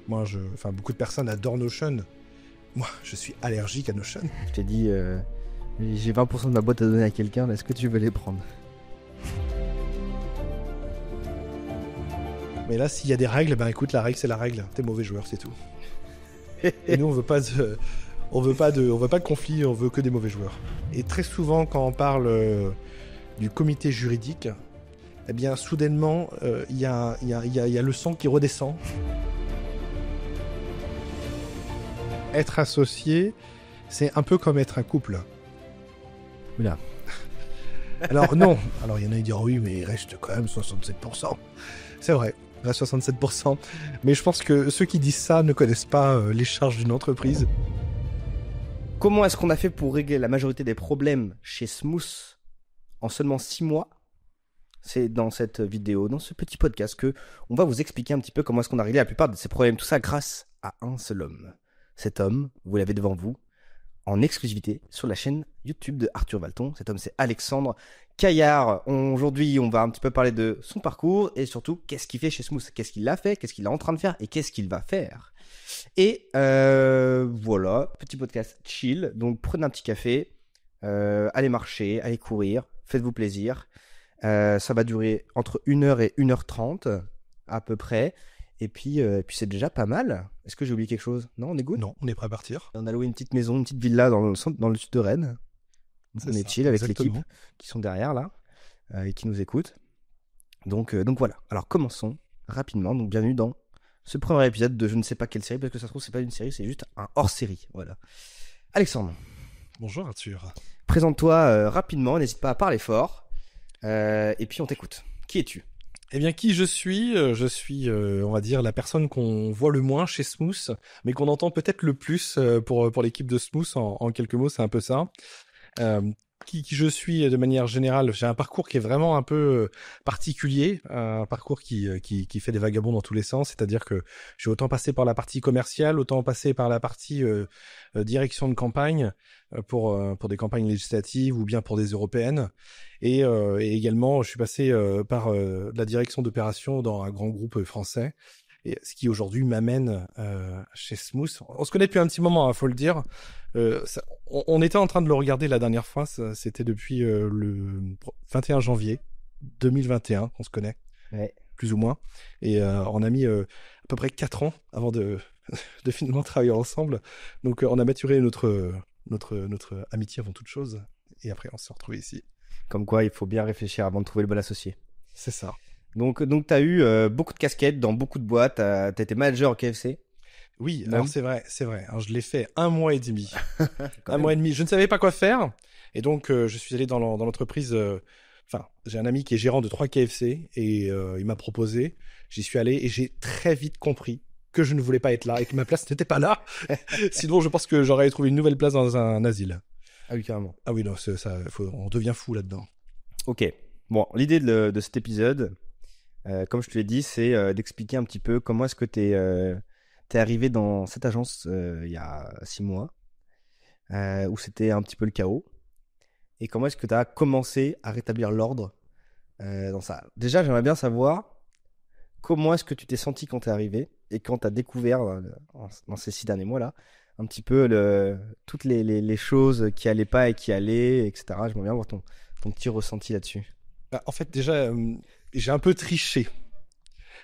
Moi, enfin, beaucoup de personnes adorent Notion. Moi, je suis allergique à Notion. Je t'ai dit, j'ai 20% de ma boîte à donner à quelqu'un, est-ce que tu veux les prendre? Mais là, s'il y a des règles, ben écoute, la règle, c'est la règle. T'es mauvais joueur, c'est tout. Et nous, on veut pas de conflit, on veut que des mauvais joueurs. Et très souvent, quand on parle du comité juridique, eh bien, soudainement, il y a le sang qui redescend. Être associé, c'est un peu comme être un couple. Oula. Alors non. Alors il y en a qui diront oui, mais il reste quand même 67%. C'est vrai, il reste 67%. Mais je pense que ceux qui disent ça ne connaissent pas les charges d'une entreprise. Comment est-ce qu'on a fait pour régler la majorité des problèmes chez Smooth en seulement 6 mois? C'est dans cette vidéo, dans ce petit podcast, que on va vous expliquer un petit peu comment est-ce qu'on a réglé la plupart de ces problèmes. Tout ça grâce à un seul homme. Cet homme, vous l'avez devant vous, en exclusivité sur la chaîne YouTube de Arthur Valton. Cet homme, c'est Alexandre Caillard. Aujourd'hui, on va un petit peu parler de son parcours et surtout, qu'est-ce qu'il fait chez Smooth, qu'est-ce qu'il a fait, qu'est-ce qu'il est en train de faire et qu'est-ce qu'il va faire. Et voilà, petit podcast chill. Donc, prenez un petit café, allez marcher, allez courir, faites-vous plaisir. Ça va durer entre 1h et 1h30 à peu près. Et puis c'est déjà pas mal. Est-ce que j'ai oublié quelque chose? Non, on est good? Non, on est prêt à partir. On a loué une petite maison, une petite villa dans le sud de Rennes. On est chill avec l'équipe qui sont derrière là et qui nous écoutent. Donc voilà. Alors commençons rapidement. Donc bienvenue dans ce premier épisode de je ne sais pas quelle série, parce que ça se trouve c'est pas une série, c'est juste un hors-série. Voilà. Alexandre. Bonjour Arthur. Présente-toi rapidement, n'hésite pas à parler fort. Et puis on t'écoute. Qui es-tu? Eh bien, qui je suis, on va dire, la personne qu'on voit le moins chez Smooth, mais qu'on entend peut-être le plus pour l'équipe de Smooth. En quelques mots, c'est un peu ça. Qui je suis de manière générale, j'ai un parcours qui est vraiment un peu particulier, un parcours qui fait des vagabonds dans tous les sens, c'est-à-dire que j'ai autant passé par la partie commerciale, autant passé par la partie direction de campagne pour des campagnes législatives ou bien pour des européennes, et également je suis passé par la direction d'opération dans un grand groupe français. Et ce qui aujourd'hui m'amène chez Smooth. On se connaît depuis un petit moment, faut le dire. On était en train de le regarder la dernière fois, c'était depuis le 21 janvier 2021 qu'on se connaît, ouais. Plus ou moins. Et on a mis à peu près 4 ans avant de finalement travailler ensemble. Donc on a maturé notre amitié avant toute chose. Et après on s'est retrouvés ici. Comme quoi, il faut bien réfléchir avant de trouver le bon associé. C'est ça. Donc tu as eu beaucoup de casquettes dans beaucoup de boîtes. Tu as été manager au KFC. Oui, alors c'est vrai. Alors, je l'ai fait 1 mois et demi. Un mois et demi. Je ne savais pas quoi faire. Et donc, je suis allé dans l'entreprise. Enfin, j'ai un ami qui est gérant de 3 KFC et il m'a proposé. J'y suis allé et j'ai très vite compris que je ne voulais pas être là et que ma place n'était pas là. Sinon, je pense que j'aurais trouvé une nouvelle place dans un asile. Ah oui, carrément. Ah oui, non, on devient fou là-dedans. Ok. Bon, l'idée de cet épisode, comme je te l'ai dit, c'est d'expliquer un petit peu comment est-ce que t'es arrivé dans cette agence il y a 6 mois, où c'était un petit peu le chaos, et comment est-ce que tu as commencé à rétablir l'ordre dans ça. Déjà, j'aimerais bien savoir comment est-ce que tu t'es senti quand tu es arrivé et quand tu as découvert dans ces 6 derniers mois-là un petit peu toutes les choses qui allaient pas et qui allaient, etc. J'aimerais bien voir ton petit ressenti là-dessus. En fait, déjà, j'ai un peu triché.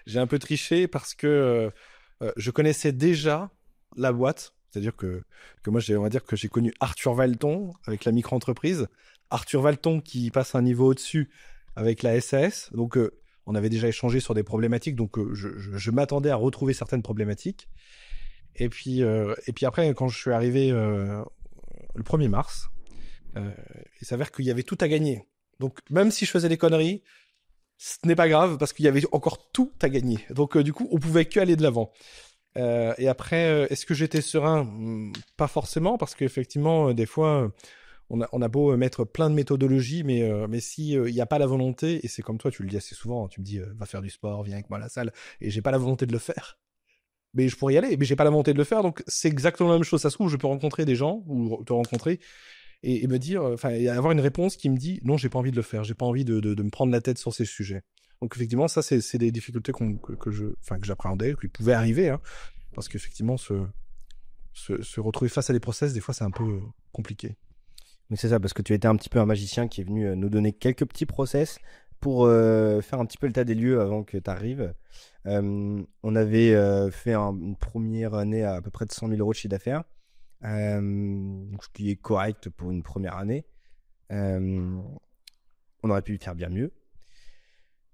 J'ai un peu triché parce que je connaissais déjà la boîte. C'est-à-dire que moi, on va dire que j'ai connu Arthur Valton avec la micro-entreprise. Arthur Valton qui passe un niveau au-dessus avec la SAS. Donc, on avait déjà échangé sur des problématiques. Donc, je m'attendais à retrouver certaines problématiques. Et puis après, quand je suis arrivé le 1er mars, il s'avère qu'il y avait tout à gagner. Donc, même si je faisais des conneries, ce n'est pas grave parce qu'il y avait encore tout à gagner. Donc, du coup, on pouvait que aller de l'avant. Et après, est-ce que j'étais serein? Pas forcément, parce qu'effectivement, des fois, on a beau mettre plein de méthodologies, mais si il n'y a pas la volonté, et c'est comme toi, tu le dis assez souvent, tu me dis, va faire du sport, viens avec moi à la salle, et j'ai pas la volonté de le faire. Mais je pourrais y aller, mais j'ai pas la volonté de le faire, donc c'est exactement la même chose. Ça se trouve, je peux rencontrer des gens, ou te rencontrer, et me dire, et avoir une réponse qui me dit, non, j'ai pas envie de le faire, j'ai pas envie de me prendre la tête sur ces sujets. Donc effectivement, ça c'est des difficultés que j'appréhendais, qui pouvaient arriver, hein. parce qu'effectivement, se retrouver face à des process, des fois, c'est un peu compliqué. Mais c'est ça, parce que tu étais un petit peu un magicien qui est venu nous donner quelques petits process pour faire un petit peu l'état des lieux avant que tu arrives. On avait fait une première année à peu près de 100 000 euros de chiffre d'affaires, ce qui est correct pour une première année. On aurait pu faire bien mieux.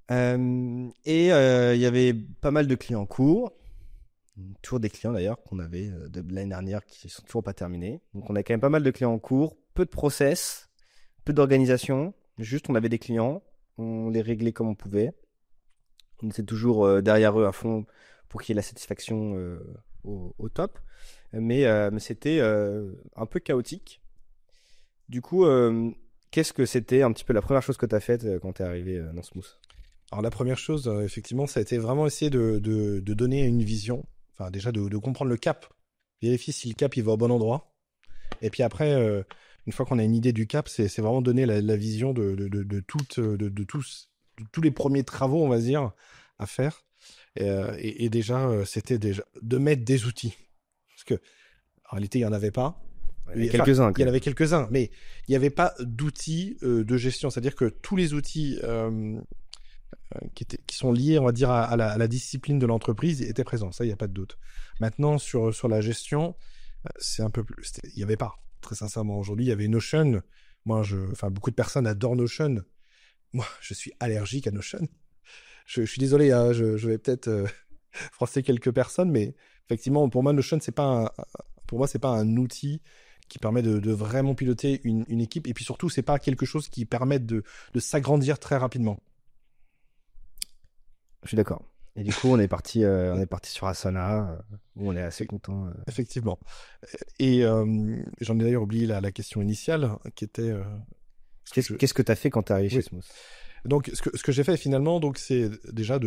Et il y avait pas mal de clients en cours. Toujours des clients d'ailleurs qu'on avait de l'année dernière qui sont toujours pas terminés. Donc on a quand même pas mal de clients en cours, peu de process, peu d'organisation. Juste on avait des clients, on les réglait comme on pouvait. On était toujours derrière eux à fond pour qu'il y ait la satisfaction au top. Mais c'était un peu chaotique. Du coup, qu'est-ce que c'était un petit peu la première chose que tu as faite quand tu es arrivé dans Smooth? Alors la première chose, effectivement, ça a été vraiment essayer de donner une vision. Enfin, déjà de comprendre le cap, vérifier si le cap il va au bon endroit. Et puis après, une fois qu'on a une idée du cap, c'est vraiment donner la vision de tous les premiers travaux, on va dire, à faire. Et déjà, c'était déjà de mettre des outils. Parce que en réalité, il n'y en avait pas. Il y en avait quelques-uns. Il y en avait quelques-uns, mais il n'y avait pas d'outils de gestion. C'est-à-dire que tous les outils qui sont liés, on va dire, à la discipline de l'entreprise étaient présents. Ça, il n'y a pas de doute. Maintenant, sur la gestion, c'est un peu plus... Il n'y avait pas, très sincèrement. Aujourd'hui, il y avait Notion. Enfin, beaucoup de personnes adorent Notion. Moi, je suis allergique à Notion. Je suis désolé, hein, je vais peut-être froisser quelques personnes, mais effectivement, pour moi, Notion, c'est pas un outil qui permet de vraiment piloter une équipe. Et puis surtout, c'est pas quelque chose qui permet de s'agrandir très rapidement. Je suis d'accord. Et du coup, on est parti sur Asana, où on est assez content. Effectivement. Et j'en ai d'ailleurs oublié la question initiale, qui était... Qu'est-ce que tu as fait quand tu es arrivé chez Smooth? Donc, ce que j'ai fait finalement, donc, c'est déjà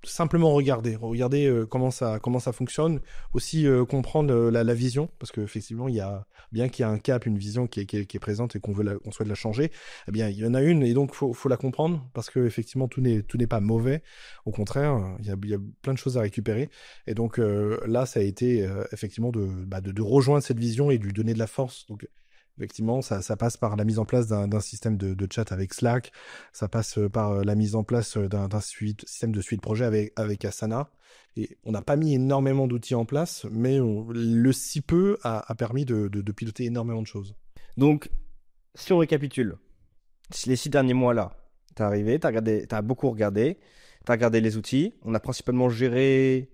simplement regarder comment ça fonctionne, aussi comprendre la vision, parce qu'effectivement, bien qu'il y a un cap, une vision qui est présente et qu'on souhaite la changer, eh bien, il y en a une et donc faut la comprendre, parce que effectivement, tout n'est pas mauvais. Au contraire, il y a plein de choses à récupérer. Et donc là, ça a été effectivement de rejoindre cette vision et de lui donner de la force. Donc effectivement, ça passe par la mise en place d'un système de chat avec Slack. Ça passe par la mise en place d'un système de suite de projet avec Asana. Et on n'a pas mis énormément d'outils en place, mais le si peu a permis de piloter énormément de choses. Donc, si on récapitule, les 6 derniers mois-là, t'es arrivé, t'as beaucoup regardé, t'as regardé les outils. On a principalement géré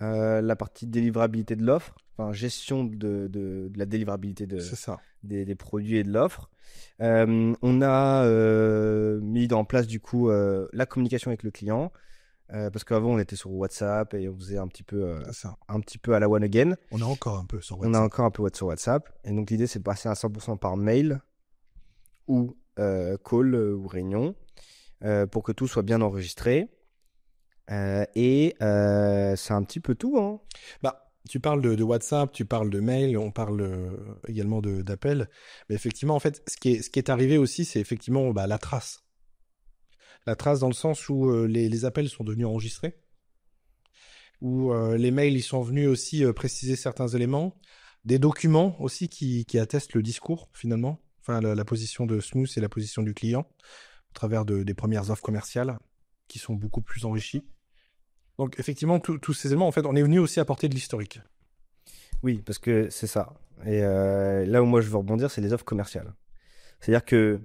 la partie délivrabilité de l'offre, enfin gestion de la délivrabilité des produits et de l'offre. On a mis en place du coup la communication avec le client, parce qu'avant on était sur WhatsApp et on faisait un petit peu à la one again. On a encore un peu sur WhatsApp. On a encore un peu sur WhatsApp. Et donc l'idée c'est de passer à 100% par mail ou call ou réunion, pour que tout soit bien enregistré. Et c'est un petit peu tout, hein. Tu parles de WhatsApp, tu parles de mail, on parle également d'appels. Mais effectivement, en fait, ce qui est arrivé aussi, c'est effectivement la trace. La trace dans le sens où les appels sont devenus enregistrés, où les mails ils sont venus aussi préciser certains éléments, des documents aussi qui attestent le discours finalement, enfin la position de Smooth et la position du client, au travers des premières offres commerciales qui sont beaucoup plus enrichies. Donc effectivement, tous ces éléments, en fait, on est venu aussi apporter de l'historique. Oui, parce que c'est ça. Et là où moi je veux rebondir, c'est les offres commerciales. C'est-à-dire que...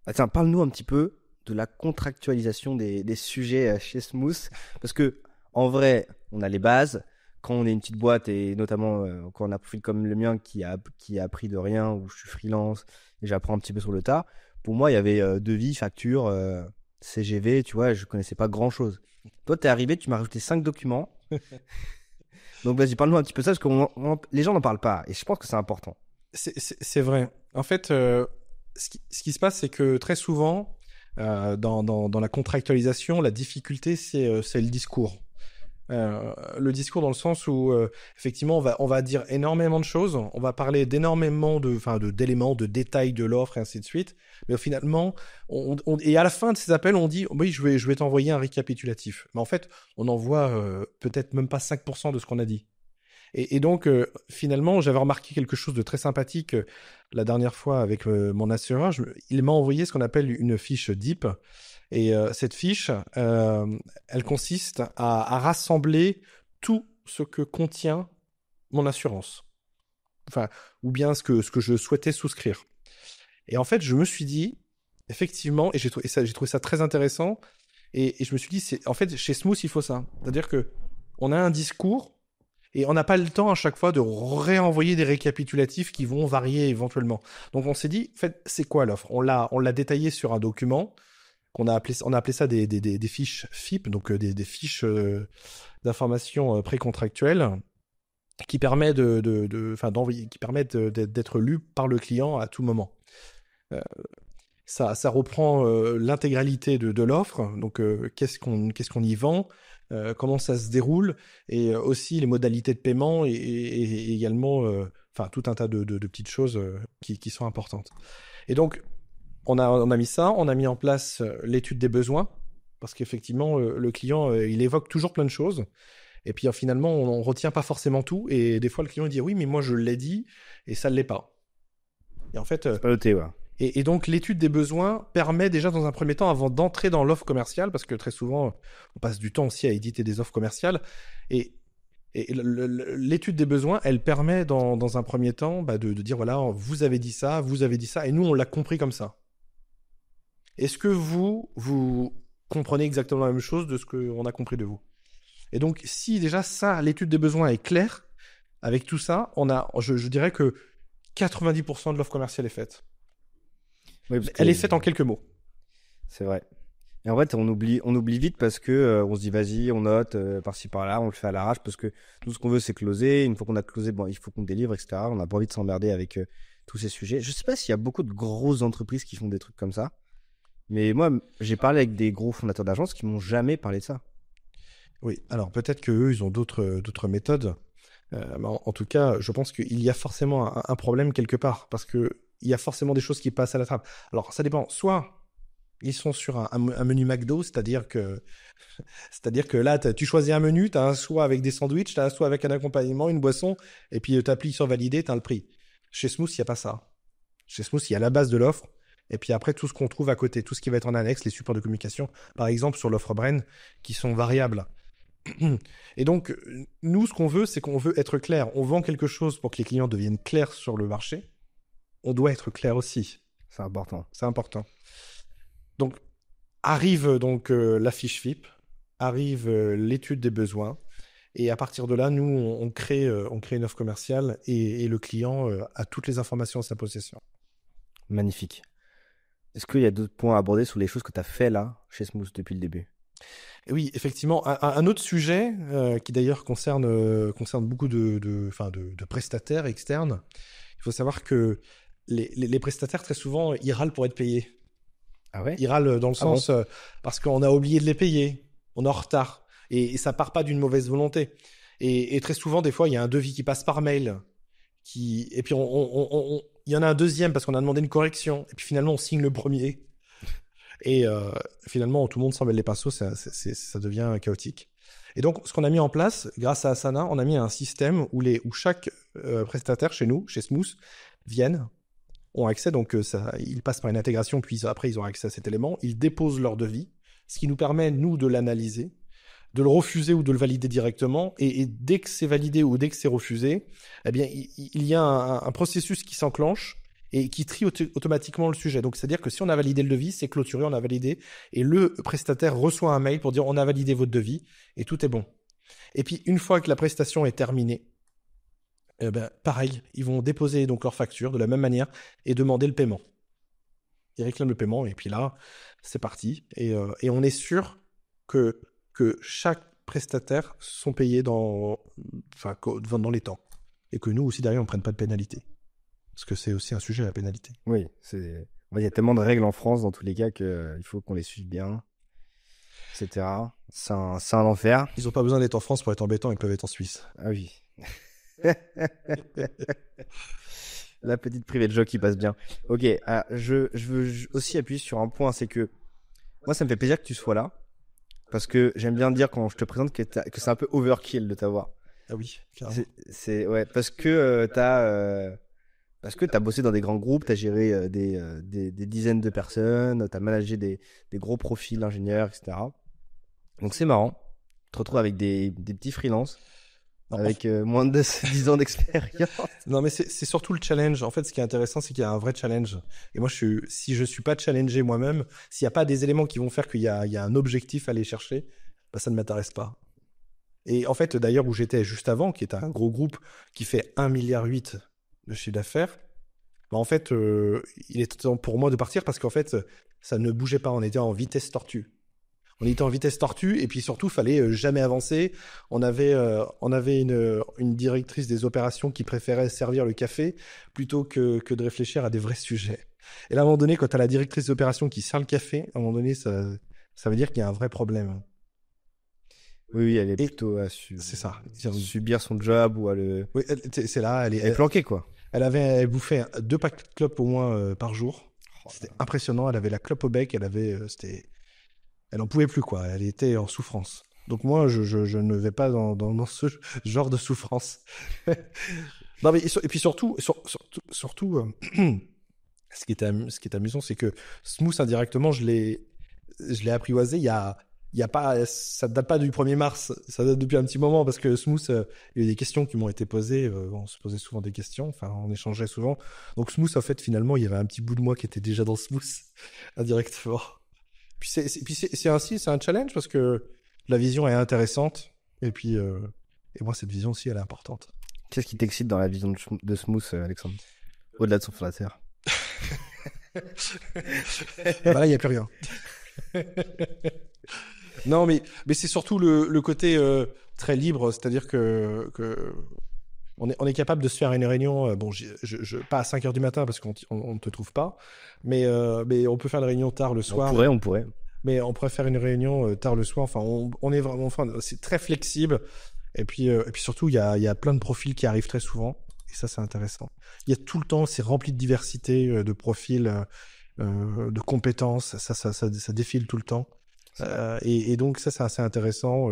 Attends, parle-nous un petit peu de la contractualisation des sujets chez Smooth. Parce que en vrai, on a les bases. Quand on est une petite boîte, et notamment quand on a un profil comme le mien qui a appris de rien, où je suis freelance et j'apprends un petit peu sur le tas, pour moi, il y avait devis, facture, CGV, tu vois, je connaissais pas grand-chose. Toi, t'es arrivé, tu m'as rajouté 5 documents. Donc, vas-y, parle-nous un petit peu de ça, parce que les gens n'en parlent pas. Et je pense que c'est important. C'est vrai. En fait, ce qui se passe, c'est que très souvent, dans la contractualisation, la difficulté, c'est le discours. Le discours dans le sens où effectivement on va dire énormément de choses, on va parler d'énormément d'éléments, de détails de l'offre et ainsi de suite, mais finalement et à la fin de ces appels on dit oui je vais t'envoyer un récapitulatif, mais en fait on envoie peut-être même pas 5% de ce qu'on a dit. Et donc finalement j'avais remarqué quelque chose de très sympathique la dernière fois avec mon assureur, il m'a envoyé ce qu'on appelle une fiche DIP. Et cette fiche, elle consiste à rassembler tout ce que contient mon assurance. Enfin, ou bien ce que je souhaitais souscrire. Et en fait, je me suis dit, effectivement, et j'ai trouvé ça très intéressant, et je me suis dit, en fait, chez Smooth, il faut ça. C'est-à-dire que on a un discours, et on n'a pas le temps à chaque fois de réenvoyer des récapitulatifs qui vont varier éventuellement. Donc on s'est dit, en fait, c'est quoi l'offre ? On l'a détaillé sur un document, on a appelé ça des fiches FIP, donc des fiches d'information précontractuelles qui permettent qui permettent d'être lues par le client à tout moment. Ça reprend l'intégralité de l'offre, donc qu'est-ce qu'on y vend, comment ça se déroule, et aussi les modalités de paiement et également tout un tas de petites choses qui sont importantes. Et donc on a mis ça, on a mis en place l'étude des besoins, parce qu'effectivement, le client, il évoque toujours plein de choses, et puis finalement, on ne retient pas forcément tout, et des fois, le client il dit « Oui, mais moi, je l'ai dit, et ça ne l'est pas. » Et en fait... C'est pas noté, ouais. Et donc, l'étude des besoins permet déjà, dans un premier temps, avant d'entrer dans l'offre commerciale, parce que très souvent, on passe du temps aussi à éditer des offres commerciales, et l'étude des besoins, elle permet, dans un premier temps, de dire « Voilà, vous avez dit ça, et nous, on l'a compris comme ça. » Est-ce que vous comprenez exactement la même chose de ce qu'on a compris de vous ? Et donc, si déjà ça, l'étude des besoins est claire, avec tout ça, je dirais que 90% de l'offre commerciale est faite. Oui, elle est faite en quelques mots. C'est vrai. Et en fait, on oublie vite parce que on se dit vas-y, on note par-ci par-là, on le fait à l'arrache parce que tout ce qu'on veut c'est closer. Une fois qu'on a closé, bon, il faut qu'on délivre, etc. On n'a pas envie de s'emmerder avec tous ces sujets. Je sais pas s'il y a beaucoup de grosses entreprises qui font des trucs comme ça. Mais moi, j'ai parlé avec des gros fondateurs d'agences qui m'ont jamais parlé de ça. Oui, alors peut-être qu'eux, ils ont d'autres méthodes. Mais en tout cas, je pense qu'il y a forcément un problème quelque part, parce qu'il y a forcément des choses qui passent à la trappe. Alors, ça dépend. Soit ils sont sur un menu McDo, c'est-à-dire que là, tu choisis un menu, tu as un choix avec des sandwichs, tu as un choix avec un accompagnement, une boisson, et puis tu appuies sur valider, tu as le prix. Chez Smooth, il n'y a pas ça. Chez Smooth, il y a la base de l'offre, et puis après, tout ce qu'on trouve à côté, tout ce qui va être en annexe, les supports de communication, par exemple sur l'offre Brain, qui sont variables. Et donc, nous, ce qu'on veut, c'est qu'on veut être clair. On vend quelque chose pour que les clients deviennent clairs sur le marché. On doit être clair aussi. C'est important. C'est important. Donc, arrive la fiche FIP, arrive l'étude des besoins, et à partir de là, nous, on crée une offre commerciale et le client a toutes les informations à sa possession. Magnifique. Est-ce qu'il y a d'autres points à aborder sur les choses que tu as fait là, chez Smooth, depuis le début ? Oui, effectivement. Un autre sujet qui d'ailleurs concerne beaucoup de prestataires externes. Il faut savoir que les prestataires, très souvent, ils râlent pour être payés. Ah ouais ? Ils râlent dans le sens parce qu'on a oublié de les payer, on est en retard. Et ça part pas d'une mauvaise volonté. Et très souvent, des fois, il y a un devis qui passe par mail. Et puis, il y en a un deuxième parce qu'on a demandé une correction. Et puis finalement, on signe le premier. Et finalement, tout le monde s'en mêle les pinceaux, ça devient chaotique. Et donc, ce qu'on a mis en place, grâce à Asana, on a mis un système où chaque prestataire chez nous, chez Smooth, ont accès, donc ils passent par une intégration, puis après, ils ont accès à cet élément, ils déposent leur devis, ce qui nous permet, nous, de l'analyser, de le refuser ou de le valider directement, et dès que c'est validé ou dès que c'est refusé, eh bien, il y a un processus qui s'enclenche, et qui trie automatiquement le sujet. Donc, c'est-à-dire que si on a validé le devis, c'est clôturé, on a validé, et le prestataire reçoit un mail pour dire on a validé votre devis, et tout est bon. Et puis, une fois que la prestation est terminée, pareil, ils vont déposer donc leur facture de la même manière et demander le paiement. Ils réclament le paiement, et puis là, c'est parti. Et on est sûr que chaque prestataire sont payés dans les temps. Et que nous aussi, derrière, on ne prenne pas de pénalité. Parce que c'est aussi un sujet, la pénalité. Oui, il y a tellement de règles en France, dans tous les cas, qu'il faut qu'on les suive bien. etc. C'est un enfer. Ils ont pas besoin d'être en France pour être embêtants, ils peuvent être en Suisse. Ah oui. La petite privée de joke qui passe bien. Ok, je veux aussi appuyer sur un point, c'est que moi, ça me fait plaisir que tu sois là. Parce que j'aime bien dire quand je te présente que c'est un peu overkill de t'avoir. Ah oui, carrément. Ouais, parce que t'as bossé dans des grands groupes, t'as géré des dizaines de personnes, t'as managé des gros profils d'ingénieurs, etc. Donc c'est marrant. Tu te retrouves avec des petits freelances Non, avec moins de 10 ans d'expérience. Non, mais c'est surtout le challenge. En fait, ce qui est intéressant, c'est qu'il y a un vrai challenge. Et moi, si je suis pas challengé moi-même, s'il n'y a pas des éléments qui vont faire qu'il y a un objectif à aller chercher, bah, ça ne m'intéresse pas. Et en fait, d'ailleurs, où j'étais juste avant, qui est un gros groupe qui fait 1,8 milliard de chiffre d'affaires, bah, en fait, il était temps pour moi de partir parce qu'en fait, ça ne bougeait pas. On était en vitesse tortue. On était en vitesse tortue et puis surtout, fallait jamais avancer. On avait une directrice des opérations qui préférait servir le café plutôt que de réfléchir à des vrais sujets. Et là, à un moment donné, quand tu as la directrice des opérations qui sert le café, à un moment donné, ça veut dire qu'il y a un vrai problème. Oui, elle est Et plutôt à c'est ça. subir son job ou à le... Oui, c'est là, Elle est planquée, quoi. elle bouffait 2 paquets de clopes au moins par jour. C'était impressionnant. Elle avait la clope au bec, elle en pouvait plus, quoi. Elle était en souffrance. Donc moi, je ne vais pas dans ce genre de souffrance. Non, mais et puis surtout, ce qui est amusant, c'est que Smooth, indirectement, je l'ai apprivoisé il y a pas, ça date pas du 1er mars, ça date depuis un petit moment parce que Smooth, il y a eu des questions qui m'ont été posées, on se posait souvent des questions, enfin, on échangeait souvent. Donc Smooth, en fait, finalement, il y avait un petit bout de moi qui était déjà dans Smooth, indirectement. Puis c'est ainsi, c'est un challenge parce que la vision est intéressante et puis et moi cette vision aussi elle est importante. Qu'est-ce qui t'excite dans la vision de Smooth, Alexandre? Au-delà de son fondateur. Bah là il y a plus rien. Non mais c'est surtout le côté très libre, c'est-à-dire que on est capable de se faire une réunion, bon, pas à 5h du matin parce qu'on ne te trouve pas, mais on peut faire une réunion tard le soir. On pourrait. Mais on pourrait faire une réunion tard le soir. Enfin, on est vraiment, enfin, c'est très flexible. Et puis surtout, il y a plein de profils qui arrivent très souvent. Et ça, c'est intéressant. Il y a tout le temps, c'est rempli de diversité, de profils, de compétences. Ça défile tout le temps. Et donc ça, c'est assez intéressant.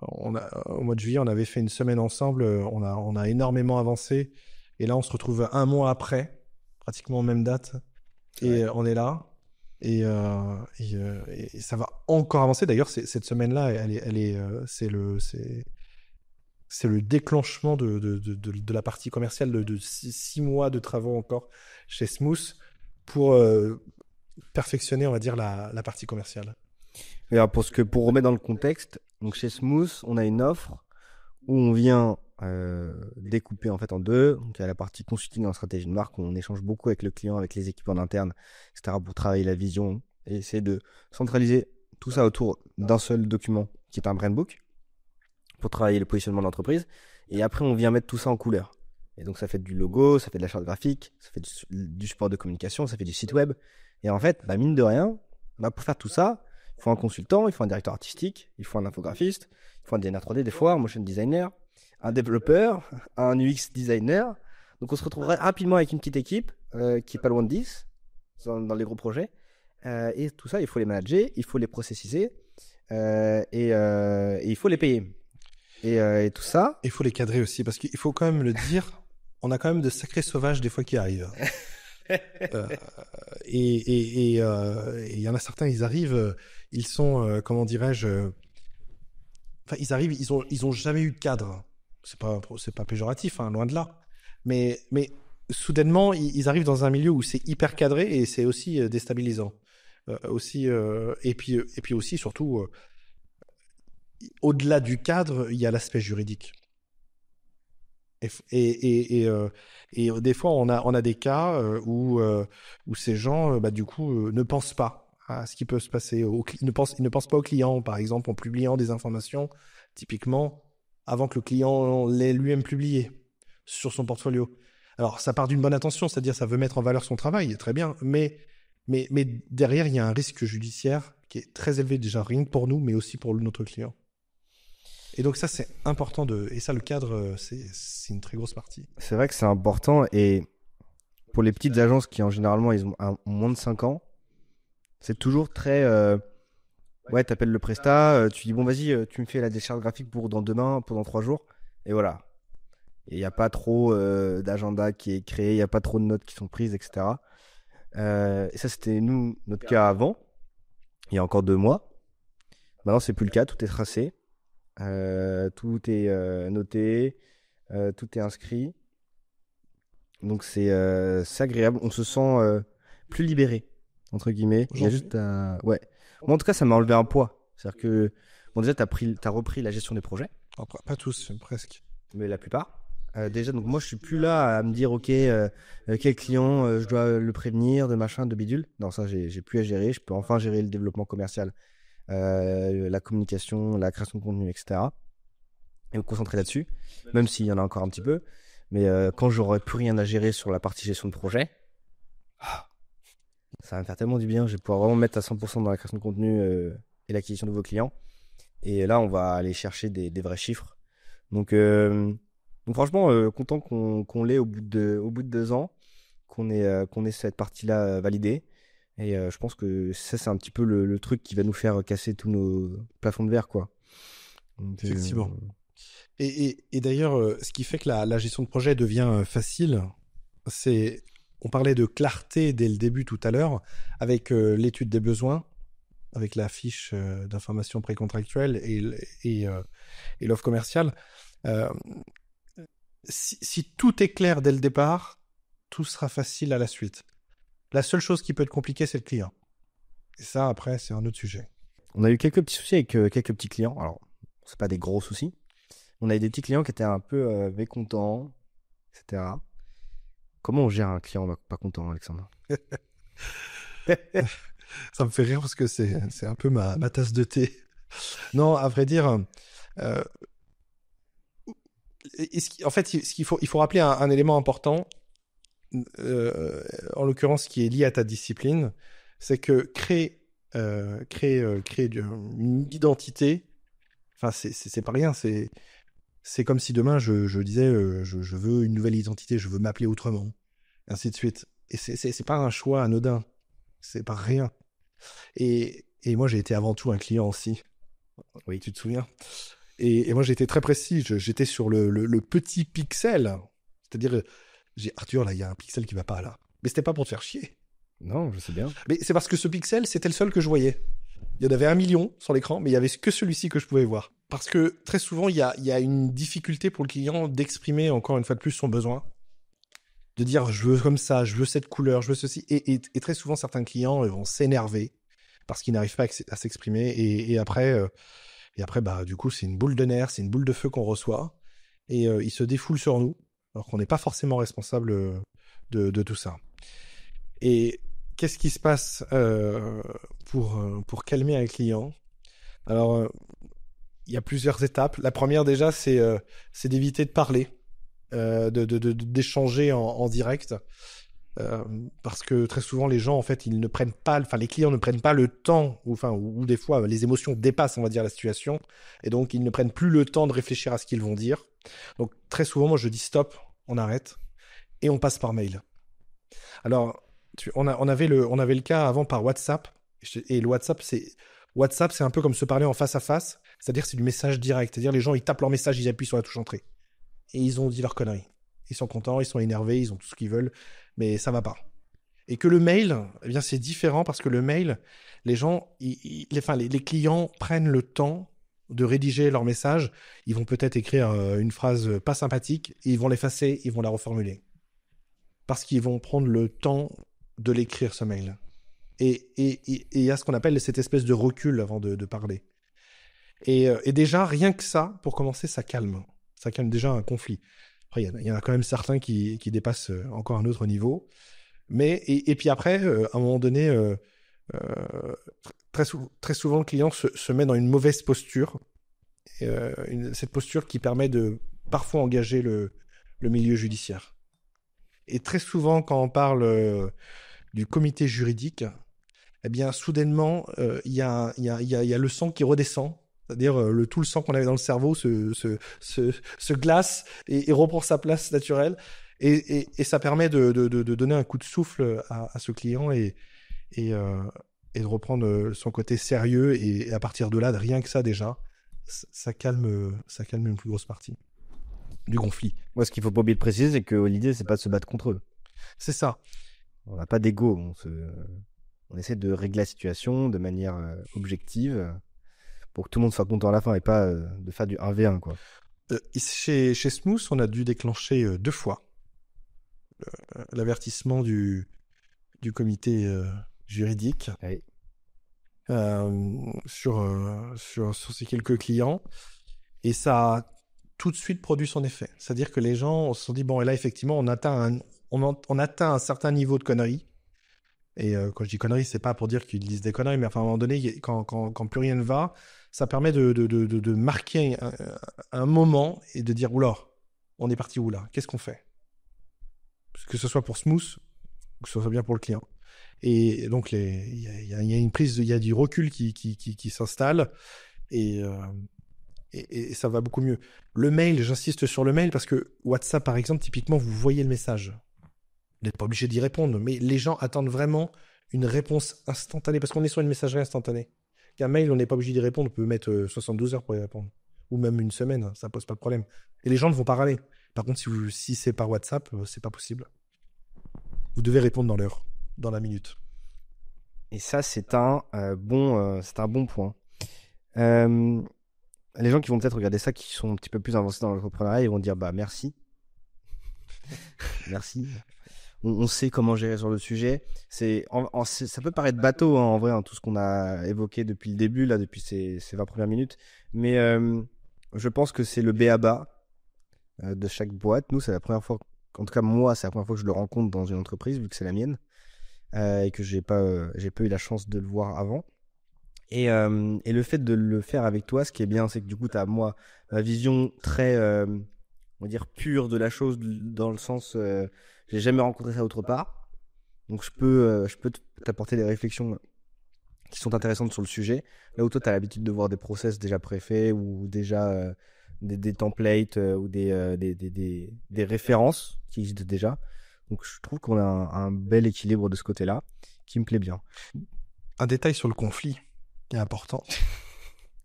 Au mois de juillet, on avait fait une semaine ensemble. On a énormément avancé. Et là, on se retrouve un mois après, pratiquement aux mêmes dates. Et on est là. Et ça va encore avancer. D'ailleurs, cette semaine-là, c'est le déclenchement de la partie commerciale de 6 mois de travaux encore chez Smooth pour perfectionner, on va dire, la partie commerciale. Et alors pour remettre dans le contexte, donc chez Smooth, on a une offre où on vient découper en fait en deux. Donc il y a la partie consulting en stratégie de marque où on échange beaucoup avec le client, avec les équipes en interne, etc. pour travailler la vision et essayer de centraliser tout ça autour d'un seul document qui est un brand book pour travailler le positionnement de l'entreprise. Et après, on vient mettre tout ça en couleur. Et donc ça fait du logo, ça fait de la charte graphique, ça fait du support de communication, ça fait du site web. Et en fait, mine de rien, pour faire tout ça, il faut un consultant, il faut un directeur artistique, il faut un infographiste, il faut un designer 3D des fois, un motion designer, un développeur, un UX designer. Donc on se retrouverait rapidement avec une petite équipe qui est pas loin de 10 dans les gros projets. Et tout ça, il faut les manager, il faut les processiser et il faut les payer. Et tout ça... Il faut les cadrer aussi, parce qu'il faut quand même le dire, on a quand même de sacrés sauvages des fois qui arrivent. Et il y en a certains, ils arrivent, ils sont, comment dirais-je... Enfin, ils arrivent, ils ont jamais eu de cadre. C'est pas péjoratif, hein, loin de là. Mais soudainement, ils arrivent dans un milieu où c'est hyper cadré et c'est aussi déstabilisant. Et puis aussi, surtout, au-delà du cadre, il y a l'aspect juridique. Et des fois, on a des cas où ces gens, du coup, ne pensent pas à ce qui peut se passer. Ils ne pensent pas au client, par exemple, en publiant des informations, typiquement, avant que le client l'ait lui-même publié sur son portfolio. Alors, ça part d'une bonne intention, c'est-à-dire ça veut mettre en valeur son travail, très bien, mais derrière, il y a un risque judiciaire qui est très élevé déjà, rien que pour nous, mais aussi pour notre client. Et donc ça, c'est important et ça, le cadre, c'est une très grosse partie. C'est vrai que c'est important, et pour les petites agences qui, en généralement, ils ont moins de 5 ans, c'est toujours très... ouais, t'appelles le prestat, tu dis, bon, vas-y, tu me fais la décharge graphique pour dans 3 jours, et voilà. Il n'y a pas trop d'agenda qui est créé, il n'y a pas trop de notes qui sont prises, etc. Et ça, c'était notre cas avant, il y a encore 2 mois. Maintenant, c'est plus le cas, tout est tracé, tout est noté, tout est inscrit. Donc, c'est agréable, on se sent plus libéré, entre guillemets. Il y a juste ouais. Moi, en tout cas, ça m'a enlevé un poids. C'est-à-dire que, bon, déjà, t'as repris la gestion des projets. Enfin, pas tous, presque. Mais la plupart. Déjà, donc moi, je suis plus là à me dire, ok, quel client je dois le prévenir, de machin, de bidule. Non, ça, j'ai plus à gérer. Je peux enfin gérer le développement commercial, la communication, la création de contenu, etc. Et me concentrer là-dessus, même s'il y en a encore un petit peu. Mais quand j'aurai plus rien à gérer sur la partie gestion de projet, ça va me faire tellement du bien. Je vais pouvoir vraiment me mettre à 100% dans la création de contenu et l'acquisition de nouveaux clients. Et là, on va aller chercher des vrais chiffres. Donc franchement, content qu'on l'ait au bout de 2 ans, qu'on ait cette partie-là validée. Et je pense que ça, c'est un petit peu le truc qui va nous faire casser tous nos plafonds de verre, quoi. Donc, effectivement. Et d'ailleurs, ce qui fait que la gestion de projet devient facile, c'est... On parlait de clarté dès le début tout à l'heure, avec l'étude des besoins, avec la fiche d'information précontractuelle et l'offre commerciale. Si tout est clair dès le départ, tout sera facile à la suite. La seule chose qui peut être compliquée, c'est le client. Et ça, après, c'est un autre sujet. On a eu quelques petits soucis avec quelques petits clients. Alors, c'est pas des gros soucis. On a eu des petits clients qui étaient un peu mécontents, etc. Comment on gère un client pas content, Alexandre? Ça me fait rire parce que c'est un peu ma tasse de thé. Non, à vrai dire, en fait, il faut rappeler un élément important, en l'occurrence qui est lié à ta discipline, c'est que créer une identité, enfin, c'est pas rien, c'est comme si demain je disais je veux une nouvelle identité, je veux m'appeler autrement, et ainsi de suite. Et c'est pas un choix anodin, c'est pas rien. Et moi j'ai été avant tout un client aussi. Oui, tu te souviens. Et moi j'étais très précis, j'étais sur le petit pixel, c'est-à-dire j'ai Arthur là, il y a un pixel qui va pas là. Mais c'était pas pour te faire chier. Non, je sais bien. Mais c'est parce que ce pixel c'était le seul que je voyais. Il y en avait 1 million sur l'écran, mais il y avait que celui-ci que je pouvais voir. Parce que très souvent, il y a une difficulté pour le client d'exprimer encore une fois de plus son besoin. De dire, je veux comme ça, je veux cette couleur, je veux ceci. Et très souvent, certains clients vont s'énerver parce qu'ils n'arrivent pas à s'exprimer. Et après, bah, du coup, c'est une boule de nerfs, c'est une boule de feu qu'on reçoit. Et ils se défoulent sur nous, alors qu'on n'est pas forcément responsable de tout ça. Et qu'est-ce qui se passe pour calmer un client? Alors, il y a plusieurs étapes. La première déjà, c'est d'éviter de parler, d'échanger en direct, parce que très souvent les gens, en fait, ils ne prennent pas, enfin les clients ne prennent pas le temps, ou des fois les émotions dépassent, on va dire, la situation, et donc ils ne prennent plus le temps de réfléchir à ce qu'ils vont dire. Donc très souvent, moi je dis stop, on arrête, et on passe par mail. Alors on avait le cas avant par WhatsApp, et le WhatsApp c'est un peu comme se parler en face à face, c'est-à-dire c'est du message direct, c'est-à-dire les gens ils tapent leur message, ils appuient sur la touche entrée et ils ont dit leur connerie. Ils sont contents, ils sont énervés, ils ont tout ce qu'ils veulent, mais ça va pas. Et que le mail, eh bien c'est différent parce que le mail, les gens, les clients prennent le temps de rédiger leur message. Ils vont peut-être écrire une phrase pas sympathique, et ils vont l'effacer, ils vont la reformuler parce qu'ils vont prendre le temps de l'écrire ce mail. Et il y a ce qu'on appelle cette espèce de recul avant de parler. Et déjà, rien que ça, pour commencer, ça calme. Ça calme déjà un conflit. Après, il y en a quand même certains qui dépassent encore un autre niveau. Mais, et puis après, à un moment donné, très souvent, le client se met dans une mauvaise posture. Cette posture qui permet de parfois engager le milieu judiciaire. Et très souvent, quand on parle du comité juridique, eh bien, soudainement, il y a le sang qui redescend. C'est-à-dire tout le sang qu'on avait dans le cerveau se glace et reprend sa place naturelle. Et ça permet de donner un coup de souffle à ce client et de reprendre son côté sérieux. Et à partir de là, rien que ça déjà, ça calme une plus grosse partie du conflit. Moi, ce qu'il faut pas oublier de préciser, c'est que l'idée, c'est pas de se battre contre eux. C'est ça. On n'a pas d'ego. On essaie de régler la situation de manière objective pour que tout le monde soit content à la fin et pas de faire du 1v1, quoi. Chez Smooth, on a dû déclencher 2 fois l'avertissement du comité juridique Oui. sur ces quelques clients. Et ça a tout de suite produit son effet. C'est-à-dire que les gens se sont dit, bon, et là, effectivement, on atteint un certain niveau de conneries. Et quand je dis conneries, c'est pas pour dire qu'ils disent des conneries, mais enfin, à un moment donné, quand plus rien ne va, ça permet de marquer un moment et de dire, oula, on est parti où là? Qu'est-ce qu'on fait? Que ce soit pour Smooth, ou que ce soit bien pour le client. Et donc, il y a une prise, il y a du recul qui s'installe et ça va beaucoup mieux. Le mail, j'insiste sur le mail parce que WhatsApp, par exemple, typiquement, vous voyez le message. Vous n'êtes pas obligé d'y répondre, mais les gens attendent vraiment une réponse instantanée parce qu'on est sur une messagerie instantanée. Qu'un mail, on n'est pas obligé d'y répondre, on peut mettre 72 heures pour y répondre. Ou même une semaine, ça pose pas de problème. Et les gens ne vont pas râler. Par contre, si c'est par WhatsApp, c'est pas possible. Vous devez répondre dans l'heure, dans la minute. Et ça, c'est un bon point. Les gens qui vont peut-être regarder ça, qui sont un petit peu plus avancés dans l'entrepreneuriat, ils vont dire bah merci. Merci. On sait comment gérer sur le sujet. Ça peut paraître bateau, hein, en vrai, hein, tout ce qu'on a évoqué depuis le début, là, depuis ces 20 premières minutes. Mais je pense que c'est le b.a.-ba de chaque boîte. Nous, c'est la première fois, en tout cas moi, c'est la première fois que je le rencontre dans une entreprise, vu que c'est la mienne, et que j'ai pas eu la chance de le voir avant. Et le fait de le faire avec toi, ce qui est bien, c'est que du coup, tu as ma vision très, on va dire, pure de la chose, dans le sens, j'ai jamais rencontré ça autre part. Donc, je peux t'apporter des réflexions qui sont intéressantes sur le sujet. Là où toi, tu as l'habitude de voir des process déjà préfaits ou déjà des templates ou des références qui existent déjà. Donc, je trouve qu'on a un bel équilibre de ce côté-là qui me plaît bien. Un détail sur le conflit qui est important.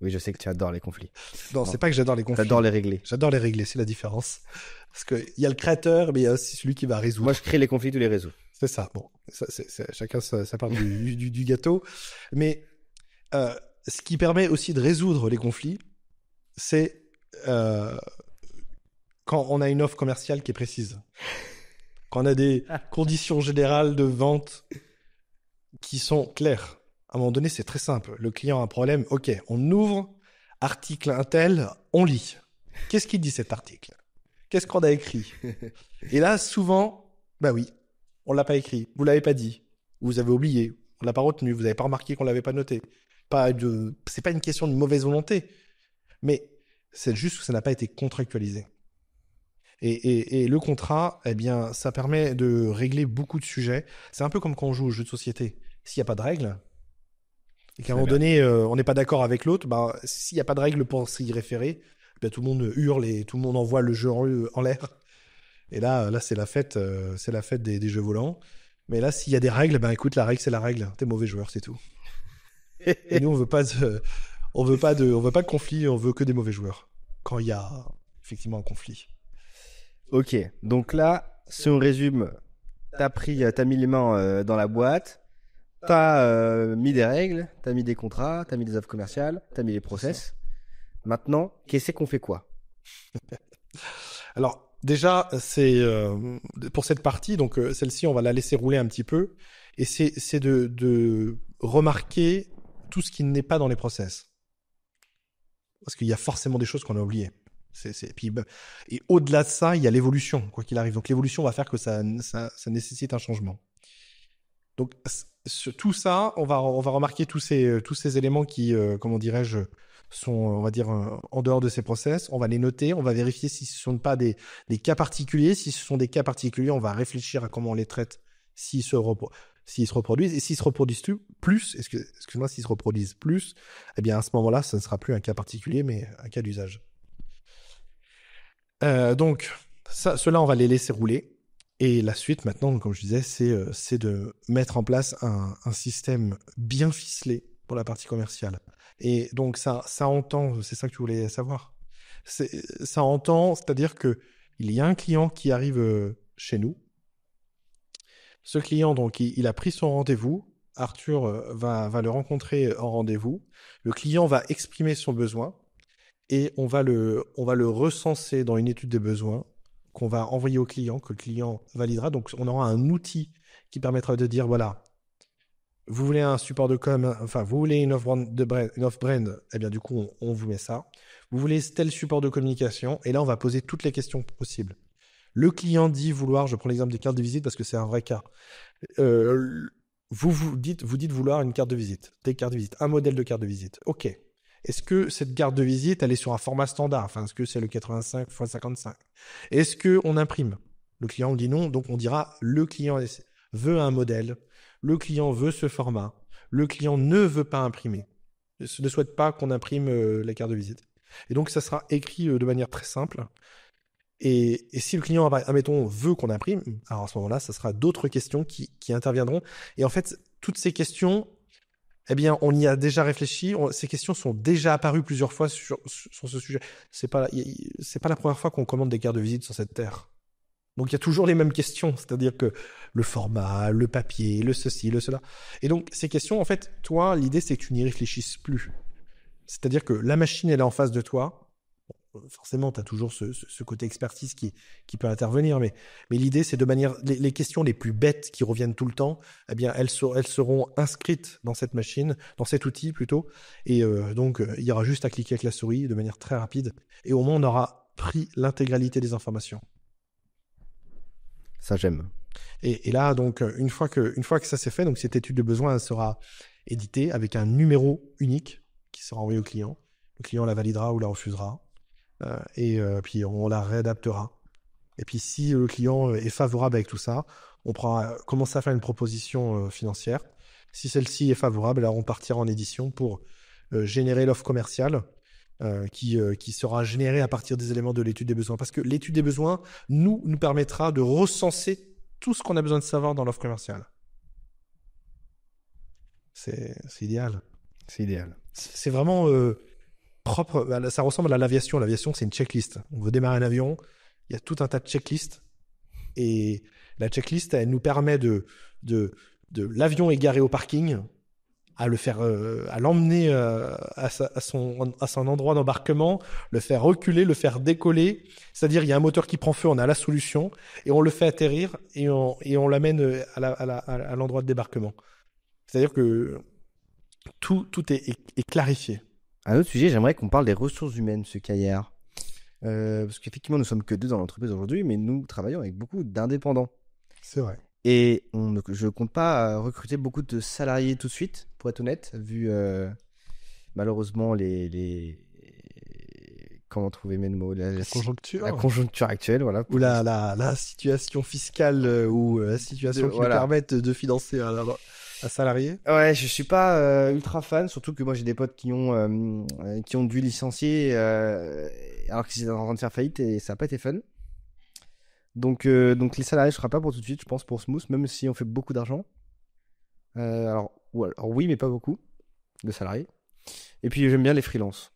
Oui, je sais que tu adores les conflits. Non, c'est pas que j'adore les conflits. J'adore les régler. J'adore les régler, c'est la différence. Parce qu'il y a le créateur, mais il y a aussi celui qui va résoudre. Moi, je crée les conflits, tu les résous. C'est ça. Bon, chacun sa part du gâteau. Mais ce qui permet aussi de résoudre les conflits, c'est quand on a une offre commerciale qui est précise. Quand on a des conditions générales de vente qui sont claires. À un moment donné, c'est très simple. Le client a un problème. OK, on ouvre, article untel, on lit. Qu'est-ce qu'il dit cet article? Qu'est-ce qu'on a écrit? Et là, souvent, bah oui, on l'a pas écrit. Vous l'avez pas dit. Vous avez oublié. On l'a pas retenu. Vous n'avez pas remarqué qu'on l'avait pas noté. C'est pas une question de mauvaise volonté, mais c'est juste que ça n'a pas été contractualisé. Et le contrat, eh bien, ça permet de régler beaucoup de sujets. C'est un peu comme quand on joue aux jeux de société. S'il n'y a pas de règles, et qu'à un moment donné, on n'est pas d'accord avec l'autre, bah, s'il n'y a pas de règles pour s'y référer, bah, tout le monde hurle et tout le monde envoie le jeu en l'air. Et là c'est la fête des jeux volants. Mais là, s'il y a des règles, bah, écoute, la règle, c'est la règle. T'es mauvais joueur, c'est tout. Et nous, on veut pas de conflit, on veut que des mauvais joueurs. Quand il y a effectivement un conflit. Ok, donc là, si on résume, t'as mis les mains dans la boîte, t'as mis des règles, t'as mis des contrats, t'as mis des offres commerciales, t'as mis les process. Maintenant, qu'est-ce qu'on fait quoi? Alors, déjà, c'est pour cette partie, donc celle-ci, on va la laisser rouler un petit peu, et c'est de remarquer tout ce qui n'est pas dans les process. Parce qu'il y a forcément des choses qu'on a oubliées. Et au-delà de ça, il y a l'évolution, quoi qu'il arrive. Donc l'évolution va faire que ça nécessite un changement. Donc tout ça, on va remarquer tous ces éléments qui, comment dirais-je, sont, on va dire, en dehors de ces process. On va les noter, on va vérifier si ce ne sont pas des cas particuliers. Si ce sont des cas particuliers, on va réfléchir à comment on les traite. Si s'ils se reproduisent. Et s'ils se reproduisent excuse-moi, s'ils se reproduisent plus, eh bien, à ce moment-là, ça ne sera plus un cas particulier, mais un cas d'usage. Donc, ceux-là, on va les laisser rouler. Et la suite, maintenant, comme je disais, c'est de mettre en place un système bien ficelé pour la partie commerciale. Et donc, ça entend, c'est ça que tu voulais savoir. Ça entend, c'est-à-dire que il y a un client qui arrive chez nous. Ce client, donc, il a pris son rendez-vous. Arthur va le rencontrer en rendez-vous. Le client va exprimer son besoin et on va le recenser dans une étude des besoins qu'on va envoyer au client, que le client validera. Donc, on aura un outil qui permettra de dire, voilà, vous voulez un support de com, enfin, vous voulez une off-brand, eh bien, du coup, on vous met ça. Vous voulez tel support de communication, et là, on va poser toutes les questions possibles. Le client dit vouloir, je prends l'exemple des cartes de visite parce que c'est un vrai cas. Vous dites vouloir une carte de visite, des cartes de visite, un modèle de carte de visite. OK. Est-ce que cette carte de visite, elle est sur un format standard? Enfin, est-ce que c'est le 85 x 55? Est-ce qu'on imprime? Le client dit non, donc on dira le client veut un modèle, le client veut ce format, le client ne veut pas imprimer, ne souhaite pas qu'on imprime la carte de visite. Et donc, ça sera écrit de manière très simple. Et si le client, admettons, veut qu'on imprime, alors à ce moment-là, ça sera d'autres questions qui interviendront. Et en fait, toutes ces questions, eh bien, on y a déjà réfléchi. Ces questions sont déjà apparues plusieurs fois sur ce sujet. C'est pas la première fois qu'on commande des cartes de visite sur cette terre. Donc, il y a toujours les mêmes questions. C'est-à-dire que le format, le papier, le ceci, le cela. Et donc, ces questions, en fait, toi, l'idée, c'est que tu n'y réfléchisses plus. C'est-à-dire que la machine, elle est en face de toi. Forcément, tu as toujours ce côté expertise qui peut intervenir, mais l'idée, c'est de manière... Les questions les plus bêtes qui reviennent tout le temps, eh bien, elles seront inscrites dans cette machine, dans cet outil plutôt, et donc, il y aura juste à cliquer avec la souris de manière très rapide, et au moins, on aura pris l'intégralité des informations. Ça, j'aime. Et là, donc, une fois que ça s'est fait, donc cette étude de besoin elle sera éditée avec un numéro unique qui sera envoyé au client. Le client la validera ou la refusera. Puis on la réadaptera. Et puis si le client est favorable avec tout ça, on pourra commencer à faire une proposition financière. Si celle-ci est favorable, alors on partira en édition pour générer l'offre commerciale qui sera générée à partir des éléments de l'étude des besoins. Parce que l'étude des besoins nous permettra de recenser tout ce qu'on a besoin de savoir dans l'offre commerciale. C'est idéal. C'est idéal. C'est vraiment... propre, ça ressemble à l'aviation. L'aviation, c'est une checklist. On veut démarrer un avion, il y a tout un tas de checklists. Et la checklist, elle nous permet de l'avion égaré au parking, à le faire, à l'emmener à son endroit d'embarquement, le faire reculer, le faire décoller. C'est-à-dire, il y a un moteur qui prend feu, on a la solution, et on le fait atterrir, et on l'amène à l'endroit de débarquement. C'est-à-dire que tout est clarifié. Un autre sujet, j'aimerais qu'on parle des ressources humaines, M. Caillard. Parce qu'effectivement, nous sommes que 2 dans l'entreprise aujourd'hui, mais nous travaillons avec beaucoup d'indépendants. C'est vrai. Et je ne compte pas recruter beaucoup de salariés tout de suite, pour être honnête, vu malheureusement comment trouver mes mots, la conjoncture. La conjoncture actuelle, voilà. Ou la situation fiscale ou la situation qui nous permette de financer un salarié. Ouais, je suis pas ultra fan, surtout que moi j'ai des potes qui ont dû licencier alors qu'ils étaient en train de faire faillite et ça n'a pas été fun. Donc les salariés, je ne ferai pas pour tout de suite, je pense, pour Smooth, même si on fait beaucoup d'argent. Alors oui, mais pas beaucoup de salariés. Et puis j'aime bien les freelances.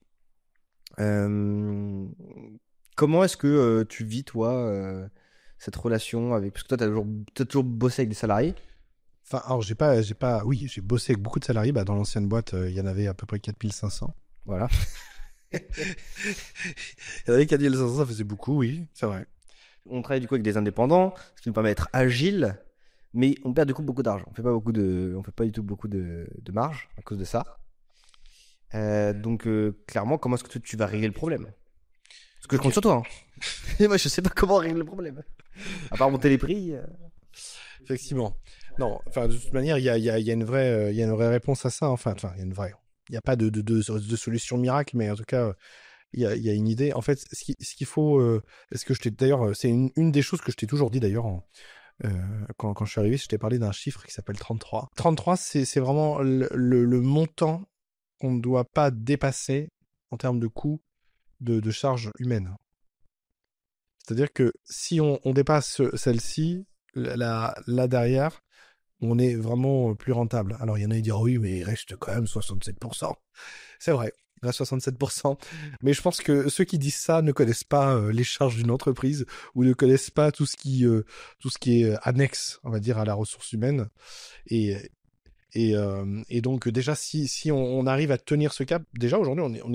Comment est-ce que tu vis, toi, cette relation avec... Parce que toi, t'as toujours bossé avec des salariés. Enfin, alors oui, j'ai bossé avec beaucoup de salariés. Bah, dans l'ancienne boîte, il y en avait à peu près 4500. Voilà. Il y en avait 4500, ça faisait beaucoup, oui, c'est vrai. On travaille du coup avec des indépendants, ce qui nous permet d'être agile, mais on perd du coup beaucoup d'argent. On fait pas du tout beaucoup de marge à cause de ça. Donc clairement, comment est-ce que tu vas régler le problème? Parce que je compte sur toi. Et moi, je sais pas comment régler le problème. À part monter les prix. Effectivement. Non, enfin, de toute manière, il y a une vraie réponse à ça. Enfin, il n'y a pas de solution miracle, mais en tout cas, il y a une idée. En fait, ce qu'il faut, d'ailleurs, c'est une des choses que je t'ai toujours dit d'ailleurs Quand je suis arrivé, je t'ai parlé d'un chiffre qui s'appelle 33. 33, c'est vraiment le montant qu'on ne doit pas dépasser en termes de coût de charge humaine. C'est-à-dire que si on dépasse celle-ci, là derrière, on est vraiment plus rentable. Alors il y en a qui disent oui, mais il reste quand même 67%. C'est vrai, il reste 67%. Mais je pense que ceux qui disent ça ne connaissent pas les charges d'une entreprise ou ne connaissent pas tout ce qui est annexe, on va dire, à la ressource humaine. Et donc déjà, si on arrive à tenir ce cap, déjà aujourd'hui, on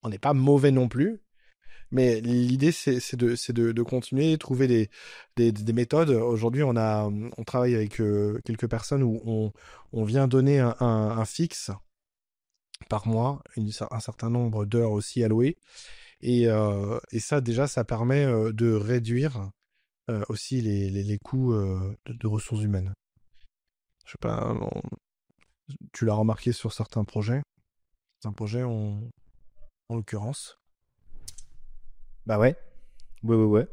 n'est pas mauvais non plus. Mais l'idée, c'est de continuer, trouver des méthodes. Aujourd'hui, on travaille avec quelques personnes où on vient donner un fixe par mois, un certain nombre d'heures aussi allouées. Et ça, déjà, ça permet de réduire aussi les coûts de ressources humaines. Je sais pas, tu l'as remarqué sur certains projets en l'occurrence. Bah ouais. Ouais.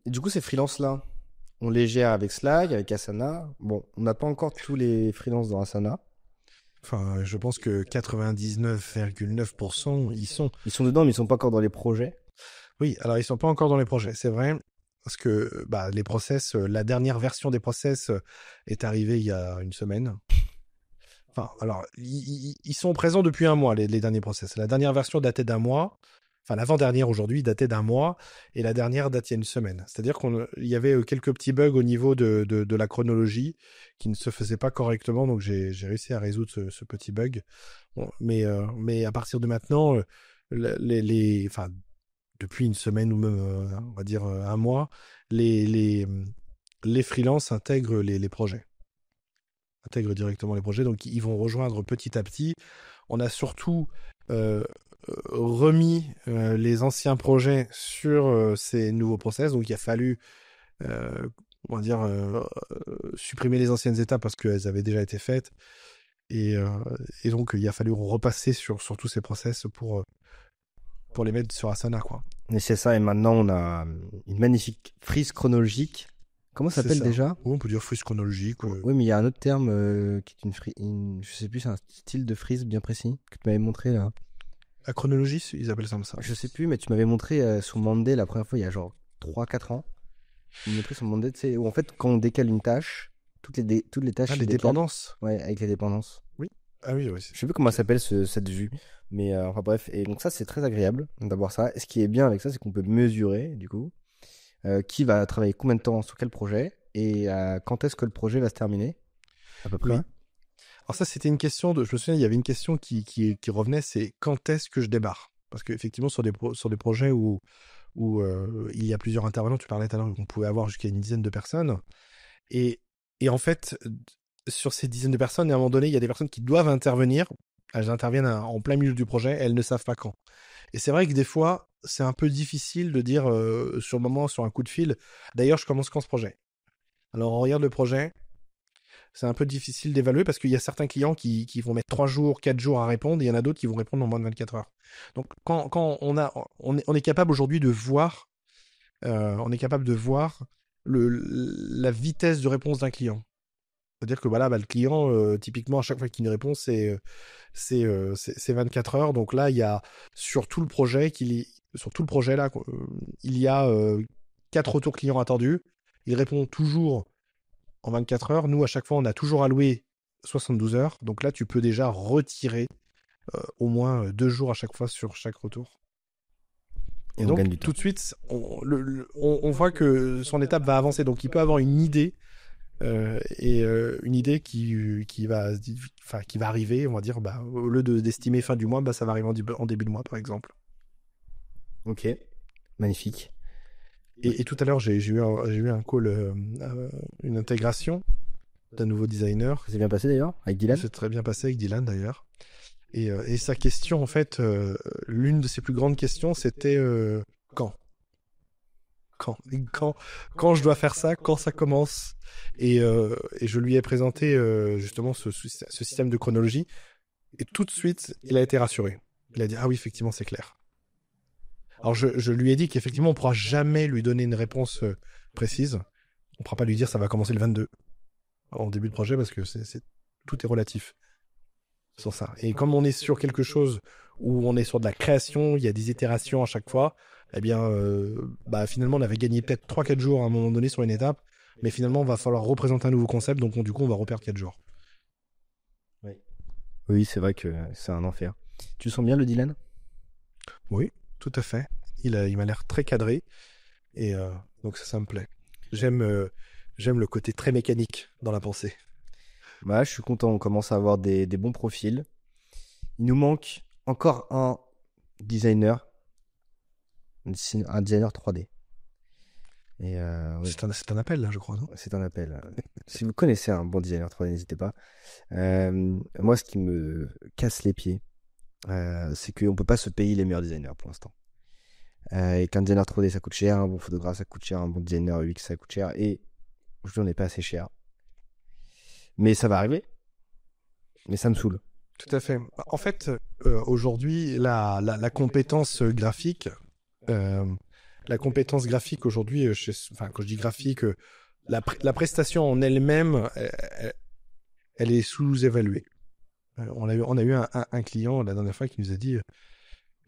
Du coup, ces freelances-là, on les gère avec Slack, avec Asana. Bon, on n'a pas encore tous les freelances dans Asana. Enfin, je pense que 99,9% y sont. Ils sont dedans, mais ils sont pas encore dans les projets. Oui, alors ils sont pas encore dans les projets, c'est vrai, parce que les process, la dernière version des process est arrivée il y a une semaine. Enfin, alors, ils sont présents depuis un mois, les derniers process. La dernière version datait d'un mois. Enfin, l'avant-dernière aujourd'hui datait d'un mois et la dernière date il y a une semaine. C'est-à-dire qu'il y avait quelques petits bugs au niveau de la chronologie qui ne se faisaient pas correctement, donc j'ai réussi à résoudre ce petit bug. Bon, mais à partir de maintenant, enfin, depuis une semaine ou même, on va dire un mois, les freelances intègrent les projets. Intègrent directement les projets, donc ils vont rejoindre petit à petit. On a surtout remis les anciens projets sur ces nouveaux process, donc il a fallu on va dire supprimer les anciennes étapes parce qu'elles avaient déjà été faites et donc il a fallu repasser sur tous ces process pour les mettre sur Asana, quoi. Et c'est ça, et maintenant on a une magnifique frise chronologique. Comment ça s'appelle déjà? Oui, on peut dire frise chronologique. Oui, mais il y a un autre terme qui est je sais plus, c'est un style de frise bien précis que tu m'avais montré là. La chronologie, ils appellent ça comme ça. Je sais plus, mais tu m'avais montré sur Monday la première fois il y a genre 3-4 ans. Tu m'as montré sur Monday, tu sais, où en fait quand on décale une tâche, toutes les tâches. Ah, les dépendances. Ouais, avec les dépendances. Oui. Ah oui, je sais plus comment ça s'appelle cette vue, mais enfin bref. Et donc ça c'est très agréable d'avoir ça. Et ce qui est bien avec ça, c'est qu'on peut mesurer du coup qui va travailler combien de temps sur quel projet et quand est-ce que le projet va se terminer à peu près. Oui. Alors ça, c'était une question je me souviens, il y avait une question qui revenait, c'est quand est-ce que je démarre? Parce qu'effectivement, sur des projets où il y a plusieurs intervenants, tu parlais tout à l'heure qu'on pouvait avoir jusqu'à une dizaine de personnes. Et en fait, sur ces dizaines de personnes, à un moment donné, il y a des personnes qui doivent intervenir. Elles interviennent en plein milieu du projet, elles ne savent pas quand. Et c'est vrai que des fois, c'est un peu difficile de dire sur le moment, sur un coup de fil, d'ailleurs, je commence quand ce projet? Alors, on regarde le projet, c'est un peu difficile d'évaluer parce qu'il y a certains clients qui vont mettre 3 jours, 4 jours à répondre, et il y en a d'autres qui vont répondre en moins de 24 heures. Donc, quand on est capable aujourd'hui de voir, la vitesse de réponse d'un client. C'est-à-dire que voilà, le client, typiquement, à chaque fois qu'il nous répond, c'est 24 heures. Donc là, il y a sur tout le projet là, il y a 4 retours clients attendus. Il répond toujours en 24 heures. Nous, à chaque fois, on a toujours alloué 72 heures. Donc là, tu peux déjà retirer au moins 2 jours à chaque fois sur chaque retour. Et donc, tout de suite, on voit que son étape va avancer. Donc, il peut avoir une idée, une idée qui va arriver, on va dire, au lieu d'estimer fin du mois, ça va arriver en début de mois, par exemple. Ok, magnifique. Et tout à l'heure, j'ai eu un call, une intégration d'un nouveau designer. Ça s'est bien passé d'ailleurs, avec Dylan? C'est très bien passé avec Dylan d'ailleurs. Et sa question, en fait, l'une de ses plus grandes questions, c'était quand je dois faire ça, quand ça commence. Et je lui ai présenté justement ce système de chronologie. Et tout de suite, il a été rassuré. Il a dit, ah oui, effectivement, c'est clair. Alors je lui ai dit qu'effectivement, on ne pourra jamais lui donner une réponse précise, on ne pourra pas lui dire ça va commencer le 22 en début de projet parce que tout est relatif sur ça. Et comme on est sur quelque chose où on est sur de la création, il y a des itérations à chaque fois, eh bien, finalement, on avait gagné peut-être 3-4 jours à un moment donné sur une étape, mais finalement, il va falloir représenter un nouveau concept, donc du coup, on va reperdre 4 jours. Oui, c'est vrai que c'est un enfer. Tu le sens bien, le Dylan? Oui, tout à fait. Il m'a l'air très cadré, et donc ça me plaît. J'aime le côté très mécanique dans la pensée. Bah, je suis content, on commence à avoir des bons profils. Il nous manque encore un designer 3D. Et oui. C'est un appel, là, je crois, non? C'est un appel. Si vous connaissez un bon designer 3D, n'hésitez pas. Moi, ce qui me casse les pieds, c'est qu'on ne peut pas se payer les meilleurs designers pour l'instant. Et qu'un designer 3D, ça coûte cher, un bon photographe, ça coûte cher, un bon designer UX, ça coûte cher. Et aujourd'hui, on n'est pas assez cher. Mais ça va arriver. Mais ça me saoule. Tout à fait. En fait, aujourd'hui, la compétence graphique, aujourd'hui, quand je dis graphique, la prestation en elle-même, elle est sous-évaluée. On a eu un client la dernière fois qui nous a dit,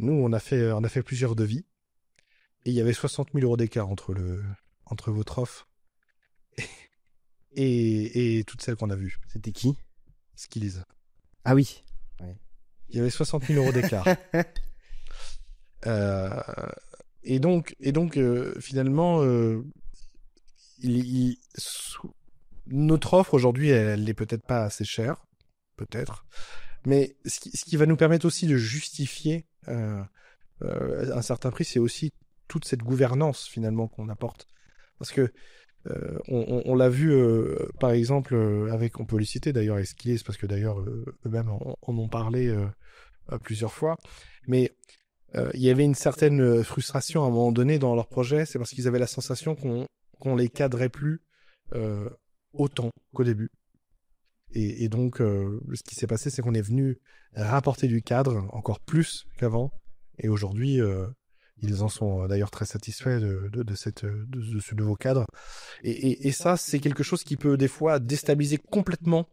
nous, on a fait plusieurs devis, et il y avait 60 000 euros d'écart entre votre offre et toutes celles qu'on a vues. C'était qui? Skills. Ah oui. Ouais. Il y avait 60 000 euros d'écart. Et donc finalement, notre offre aujourd'hui, elle n'est peut-être pas assez chère, peut-être, mais ce qui va nous permettre aussi de justifier un certain prix, c'est aussi toute cette gouvernance finalement qu'on apporte. Parce que on l'a vu par exemple on peut les citer d'ailleurs avec Skills, parce que d'ailleurs eux-mêmes en ont parlé plusieurs fois, mais il y avait une certaine frustration à un moment donné dans leur projet, c'est parce qu'ils avaient la sensation qu'on les cadrait plus autant qu'au début. Et donc, ce qui s'est passé, c'est qu'on est venu rapporter du cadre encore plus qu'avant. Et aujourd'hui, ils en sont d'ailleurs très satisfaits de ce nouveau cadre. Et ça, c'est quelque chose qui peut des fois déstabiliser complètement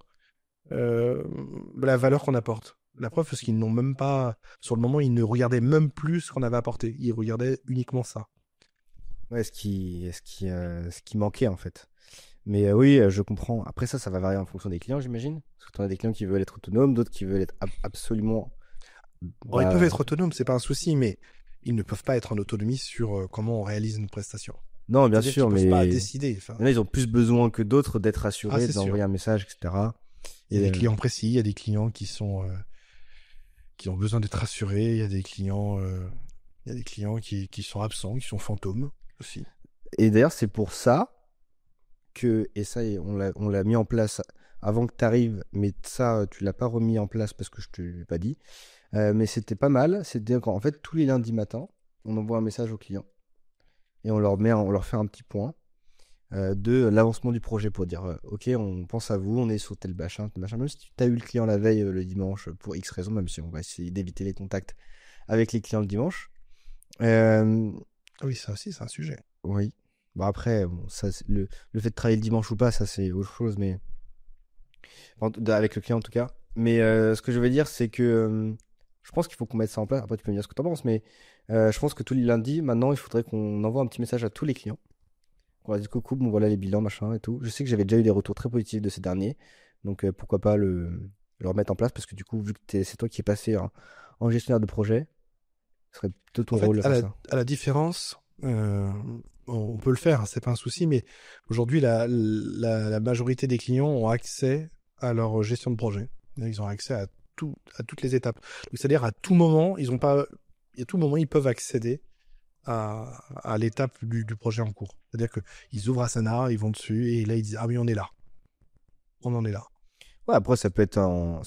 la valeur qu'on apporte. La preuve, parce qu'ils n'ont même pas... Sur le moment, ils ne regardaient même plus ce qu'on avait apporté. Ils regardaient uniquement ça. Ouais, ce qui manquait, en fait. Mais oui, je comprends. Après ça va varier en fonction des clients, j'imagine. Parce que tu en as des clients qui veulent être autonomes, d'autres qui veulent être absolument... Bon, ils peuvent être autonomes, c'est pas un souci, mais ils ne peuvent pas être en autonomie sur comment on réalise une prestation. Non, bien sûr, mais... Ils ne peuvent pas décider. Il y en a, ils ont plus besoin que d'autres d'être assurés, d'envoyer un message, etc. Il y a des clients précis, il y a des clients qui ont besoin d'être assurés, il y a des clients qui sont absents, qui sont fantômes aussi. Et d'ailleurs, c'est pour ça que, et ça, on l'a mis en place avant que tu arrives, mais ça, tu l'as pas remis en place parce que je te l'ai pas dit. Mais c'était pas mal. C'était qu'en fait, tous les lundis matins, on envoie un message aux clients et on leur fait un petit point de l'avancement du projet pour dire ok, on pense à vous, on est sur tel machin. Même si tu as eu le client la veille le dimanche pour X raison, même si on va essayer d'éviter les contacts avec les clients le dimanche. Oui, ça aussi, c'est un sujet. Oui. Bon, après, ça, le fait de travailler le dimanche ou pas, ça c'est autre chose, mais avec le client en tout cas. Mais ce que je veux dire, c'est que je pense qu'il faut qu'on mette ça en place. Après, tu peux me dire ce que tu en penses, mais je pense que tous les lundis, maintenant, il faudrait qu'on envoie un petit message à tous les clients. On va dire coucou, bon voilà les bilans, machin et tout. Je sais que j'avais déjà eu des retours très positifs de ces derniers, donc pourquoi pas le remettre en place, parce que du coup, vu que c'est toi qui es passé en gestionnaire de projet, ce serait plutôt ton rôle de faire ça. À la différence, on peut le faire, c'est pas un souci, mais aujourd'hui, la majorité des clients ont accès à leur gestion de projet. Ils ont accès à toutes les étapes. C'est-à-dire à tout moment, ils peuvent accéder à l'étape du projet en cours. C'est-à-dire qu'ils ouvrent Asana, ils vont dessus, et là, ils disent « Ah oui, on est là. On en est là. » Ouais, après, ça peut être un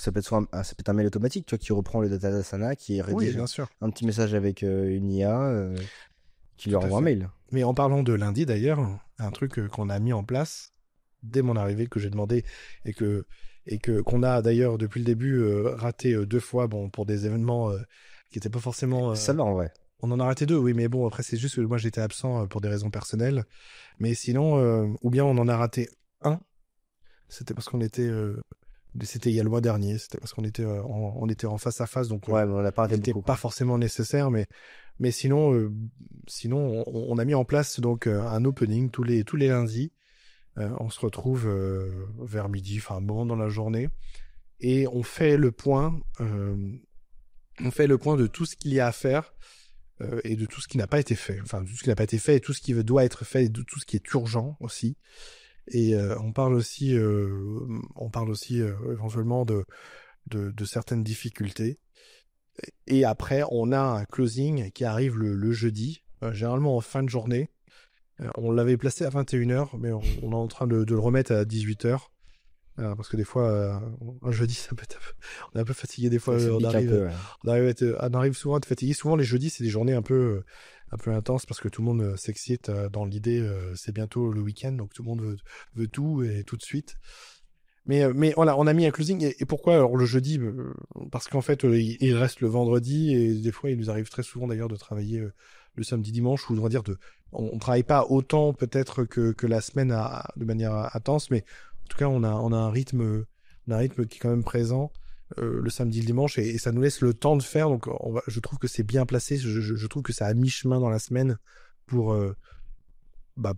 mail automatique, tu vois, qui reprend le data d'Asana, qui rédige un petit message avec une IA, qui leur envoie un mail. Mais en parlant de lundi, d'ailleurs, un truc qu'on a mis en place dès mon arrivée, que j'ai demandé, et qu'on a d'ailleurs depuis le début raté 2 fois, bon, pour des événements qui n'étaient pas forcément... Ça va en vrai. On en a raté 2, oui, mais bon, après, c'est juste que moi, j'étais absent pour des raisons personnelles. Mais sinon, ou bien on en a raté un. C'était parce qu'on était... c'était il y a le mois dernier. C'était parce qu'on était, on était en face à face. Donc, Ouais, mais on n'a pas raté c'était beaucoup. pas forcément nécessaire. Mais sinon, on a mis en place donc un opening tous les lundis. On se retrouve vers midi, enfin un moment dans la journée. Et on fait le point. On fait le point de tout ce qu'il y a à faire. Et de tout ce qui n'a pas été fait. Enfin, de tout ce qui n'a pas été fait et tout ce qui doit être fait et de tout ce qui est urgent aussi. Et on parle aussi éventuellement de certaines difficultés. Et après, on a un closing qui arrive le jeudi, généralement en fin de journée. On l'avait placé à 21h, mais on est en train de le remettre à 18h. Parce que des fois, un jeudi, on est un peu fatigué. Des fois, on arrive souvent à être fatigué. Souvent, les jeudis, c'est des journées un peu intenses parce que tout le monde s'excite dans l'idée. C'est bientôt le week-end, donc tout le monde veut tout et tout de suite. Mais voilà, on a mis un closing. Et pourquoi alors le jeudi? Parce qu'en fait, il reste le vendredi et des fois, il nous arrive très souvent d'ailleurs de travailler le samedi, dimanche, ou on va dire on travaille pas autant peut-être que la semaine de manière intense, mais en tout cas, on a un rythme qui est quand même présent le samedi, le dimanche, et ça nous laisse le temps de faire. Donc, je trouve que c'est bien placé. Je trouve que c'est à mi-chemin dans la semaine pour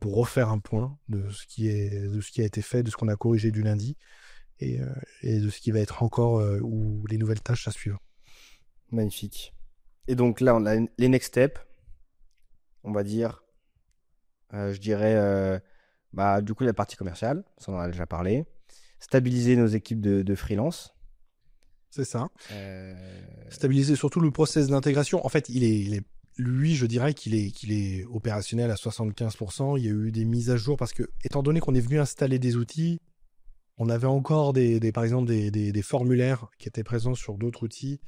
refaire un point de ce qui a été fait, de ce qu'on a corrigé du lundi, et de ce qui va être encore ou les nouvelles tâches à suivre. Magnifique. Et donc là, on a les next steps. On va dire, je dirais, du coup, la partie commerciale, ça on en a déjà parlé. Stabiliser nos équipes de freelance. C'est ça. Stabiliser surtout le process d'intégration. En fait, lui, je dirais qu'il est opérationnel à 75%. Il y a eu des mises à jour parce que, étant donné qu'on est venu installer des outils, on avait encore par exemple des formulaires qui étaient présents sur d'autres outils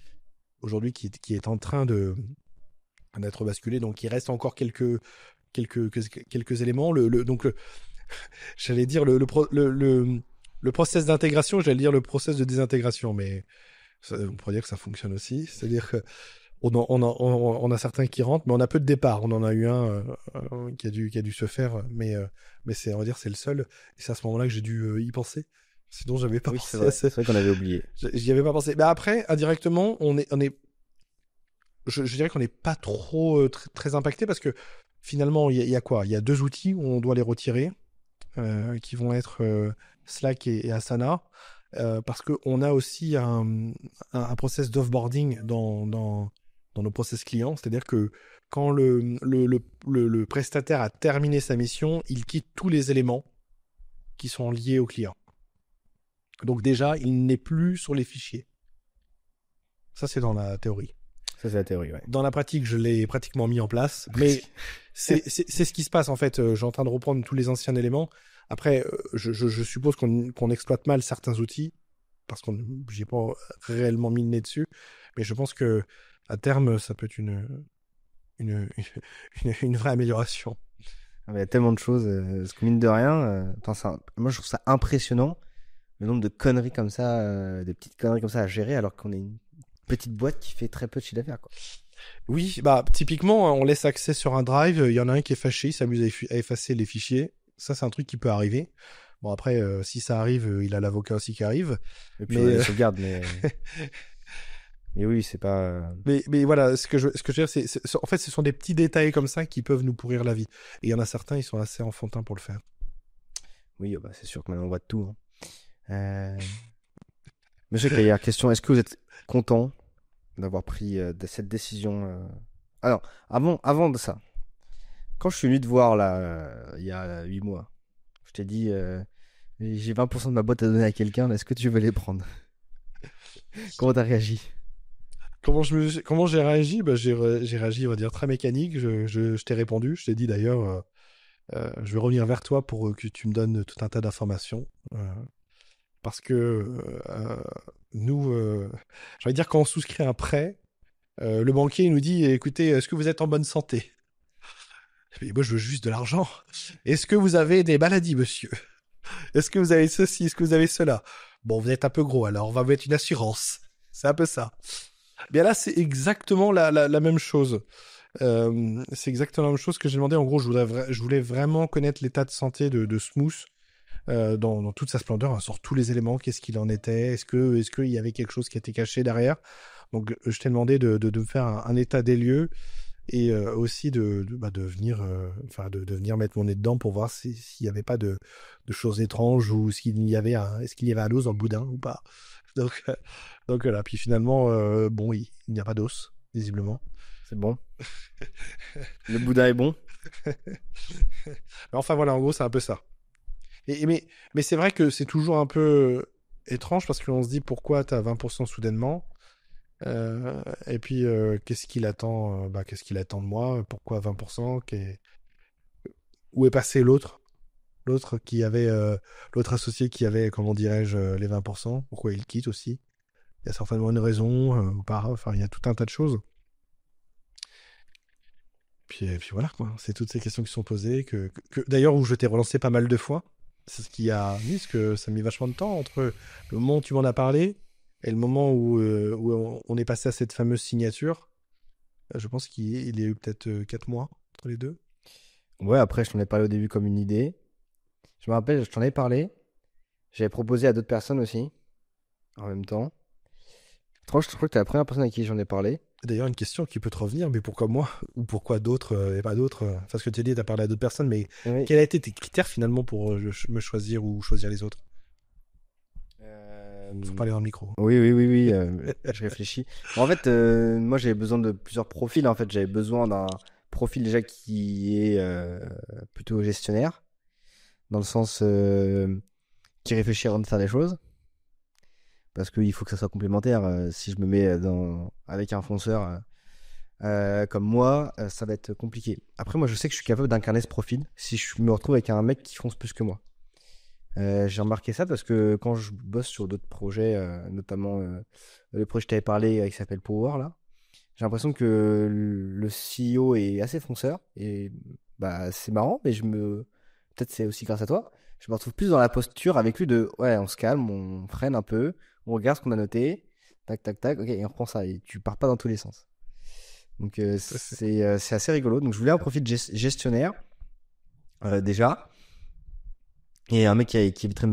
aujourd'hui qui est en train d'être basculé. Donc, il reste encore quelques éléments. J'allais dire le process d'intégration, j'allais dire le process de désintégration, mais on pourrait dire que ça fonctionne aussi. C'est-à-dire que on a certains qui rentrent, mais on a peu de départs. On en a eu un qui a dû se faire, mais on va dire c'est le seul. Et c'est à ce moment-là que j'ai dû y penser. Sinon, j'avais pas pensé à ça. C'est vrai qu'on avait oublié. J'y avais pas pensé. Mais après, indirectement, je dirais qu'on n'est pas trop très impacté parce que finalement, il y a quoi? Il y a 2 outils où on doit les retirer, qui vont être Slack et Asana, parce qu'on a aussi un process d'offboarding dans nos process clients. C'est-à-dire que quand le prestataire a terminé sa mission, il quitte tous les éléments qui sont liés au client. Donc déjà, il n'est plus sur les fichiers. Ça, c'est dans la théorie. Ça, c'est la théorie, ouais. Dans la pratique, je l'ai pratiquement mis en place. Mais c'est ce qui se passe, en fait. Je suis en train de reprendre tous les anciens éléments. Après, je suppose qu'on exploite mal certains outils parce que j'ai pas réellement mis le nez dessus. Mais je pense que à terme, ça peut être une vraie amélioration. Il y a tellement de choses. Parce que mine de rien, moi, je trouve ça impressionnant le nombre de conneries comme ça, des petites conneries comme ça à gérer alors qu'on est une petite boîte qui fait très peu de chiffre d'affaires, quoi. Oui, typiquement, on laisse accès sur un drive. Il y en a un qui est fâché, il s'amuse à effacer les fichiers. Ça, c'est un truc qui peut arriver. Bon, après, si ça arrive, il a l'avocat aussi qui arrive. Et puis, on les sauvegarde, mais... mais oui, c'est pas... Mais voilà, ce que je veux dire, en fait, ce sont des petits détails comme ça qui peuvent nous pourrir la vie. Et il y en a certains, ils sont assez enfantins pour le faire. Oui, c'est sûr que maintenant, on voit de tout. Monsieur Caillard, question, est-ce que vous êtes content d'avoir pris cette décision Alors, avant de ça, quand je suis venu te voir, là, il y a 8 mois, je t'ai dit, j'ai 20% de ma boîte à donner à quelqu'un, est-ce que tu veux les prendre? Comment t'as réagi? Comment j'ai réagi? J'ai réagi, on va dire, très mécanique. Je t'ai répondu. Je t'ai dit d'ailleurs, je vais revenir vers toi pour que tu me donnes tout un tas d'informations. Parce que nous, j'allais dire, quand on souscrit un prêt, le banquier nous dit, écoutez, est-ce que vous êtes en bonne santé? Et moi, je veux juste de l'argent. Est-ce que vous avez des maladies, monsieur? Est-ce que vous avez ceci? Est-ce que vous avez cela? Bon, vous êtes un peu gros, alors on va mettre une assurance. C'est un peu ça. Bien là, c'est exactement la même chose. C'est exactement la même chose que j'ai demandé. En gros, je voulais vraiment connaître l'état de santé de Smooth dans toute sa splendeur, hein, sur tous les éléments. Qu'est-ce qu'il en était? Est-ce qu'il y avait quelque chose qui était caché derrière? Donc, je t'ai demandé de me faire un état des lieux et aussi de venir, de venir mettre mon nez dedans pour voir s'il n'y avait pas de choses étranges ou est-ce qu'il y avait un os dans le boudin ou pas. Donc, donc voilà. Puis finalement, bon, il n'y a pas d'os, visiblement. C'est bon. Le boudin est bon. Mais enfin voilà, en gros, c'est un peu ça. Mais c'est vrai que c'est toujours un peu étrange parce qu'on se dit pourquoi tu as 20% soudainement. Et puis, qu'est-ce qu'il attend qu'est-ce qu'il attend de moi? Pourquoi 20%? Où est passé l'autre? L'autre qui avait, l'autre associé qui avait, comment dirais-je, les 20%? Pourquoi il quitte aussi? Il y a certainement une raison, ou pas. Enfin, il y a tout un tas de choses. Puis voilà, quoi. C'est toutes ces questions qui sont posées. D'ailleurs, où je t'ai relancé pas mal de fois. C'est ce qui a mis, parce que ça a mis vachement de temps entre le moment où tu m'en as parlé et le moment où on est passé à cette fameuse signature. Je pense qu'il y a eu peut-être 4 mois entre les deux. Ouais, après, je t'en ai parlé au début comme une idée. Je me rappelle, je t'en ai parlé. J'avais proposé à d'autres personnes aussi, en même temps. Je crois que t'es la première personne à qui j'en ai parlé. D'ailleurs, une question qui peut te revenir, mais pourquoi moi? Ou pourquoi d'autres et pas d'autres? Parce que tu as dit, tu as parlé à d'autres personnes, mais Oui. quels ont été tes critères finalement pour me choisir ou choisir les autres? Faut parler dans le micro. Oui, je réfléchis. En fait, moi, j'avais besoin de plusieurs profils. En fait, j'avais besoin d'un profil déjà qui est plutôt gestionnaire, dans le sens qui réfléchit avant de faire des choses. Parce qu'il faut que ça soit complémentaire. Si je me mets avec un fonceur comme moi, ça va être compliqué. Après, moi, je sais que je suis capable d'incarner ce profil si je me retrouve avec un mec qui fonce plus que moi. J'ai remarqué ça parce que quand je bosse sur d'autres projets, notamment le projet que je t'avais parlé qui s'appelle Power, là, j'ai l'impression que le CEO est assez fonceur et bah c'est marrant, mais peut-être c'est aussi grâce à toi, je me retrouve plus dans la posture avec lui de ouais, on se calme, on freine un peu, on regarde ce qu'on a noté, tac tac tac, ok, et on reprend ça et tu pars pas dans tous les sens. Donc c'est assez rigolo. Donc je voulais un profil gestionnaire déjà. Et un mec qui éviterait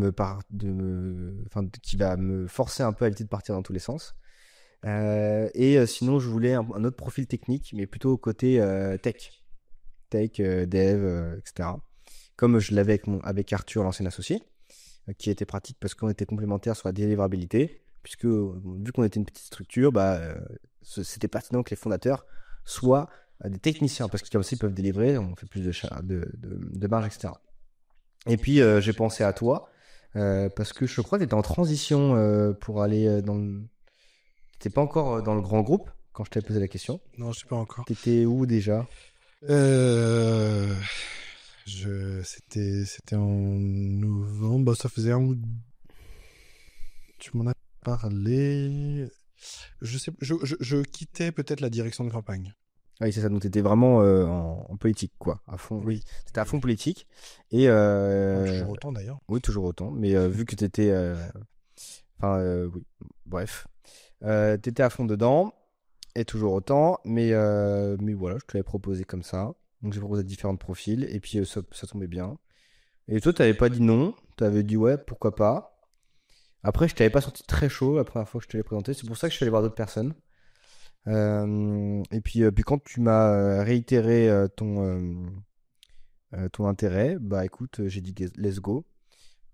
qui va me forcer un peu à éviter de partir dans tous les sens. Sinon, je voulais un autre profil technique, mais plutôt côté tech, dev, etc. Comme je l'avais avec Arthur, l'ancien associé, qui était pratique parce qu'on était complémentaires sur la délivrabilité, puisque vu qu'on était une petite structure, c'était pertinent que les fondateurs soient des techniciens, parce que comme ça, ils peuvent délivrer, on fait plus de marge, etc. Et puis j'ai pensé à toi parce que je crois que tu étais en transition pour aller dans le... T'étais pas encore dans le grand groupe quand je t'avais posé la question. Non, je sais pas encore. T'étais où déjà? C'était en novembre. Ça faisait tu m'en as parlé. Je sais, je quittais peut-être la direction de campagne. Oui, c'est ça. Donc t'étais vraiment en politique, quoi, à fond. Oui. T'étais à fond politique et Toujours autant d'ailleurs. oui, toujours autant. Mais vu que t'étais, oui, bref, t'étais à fond dedans et toujours autant. Mais voilà, je te l'avais proposé comme ça. Donc j'ai proposé différents profils et puis ça tombait bien. Et toi, t'avais pas dit non. T'avais dit ouais, pourquoi pas. Après, je t'avais pas senti très chaud la première fois que je te l'ai présenté. C'est pour ça que je suis allé voir d'autres personnes. Et puis quand tu m'as réitéré ton intérêt, bah écoute, j'ai dit let's go.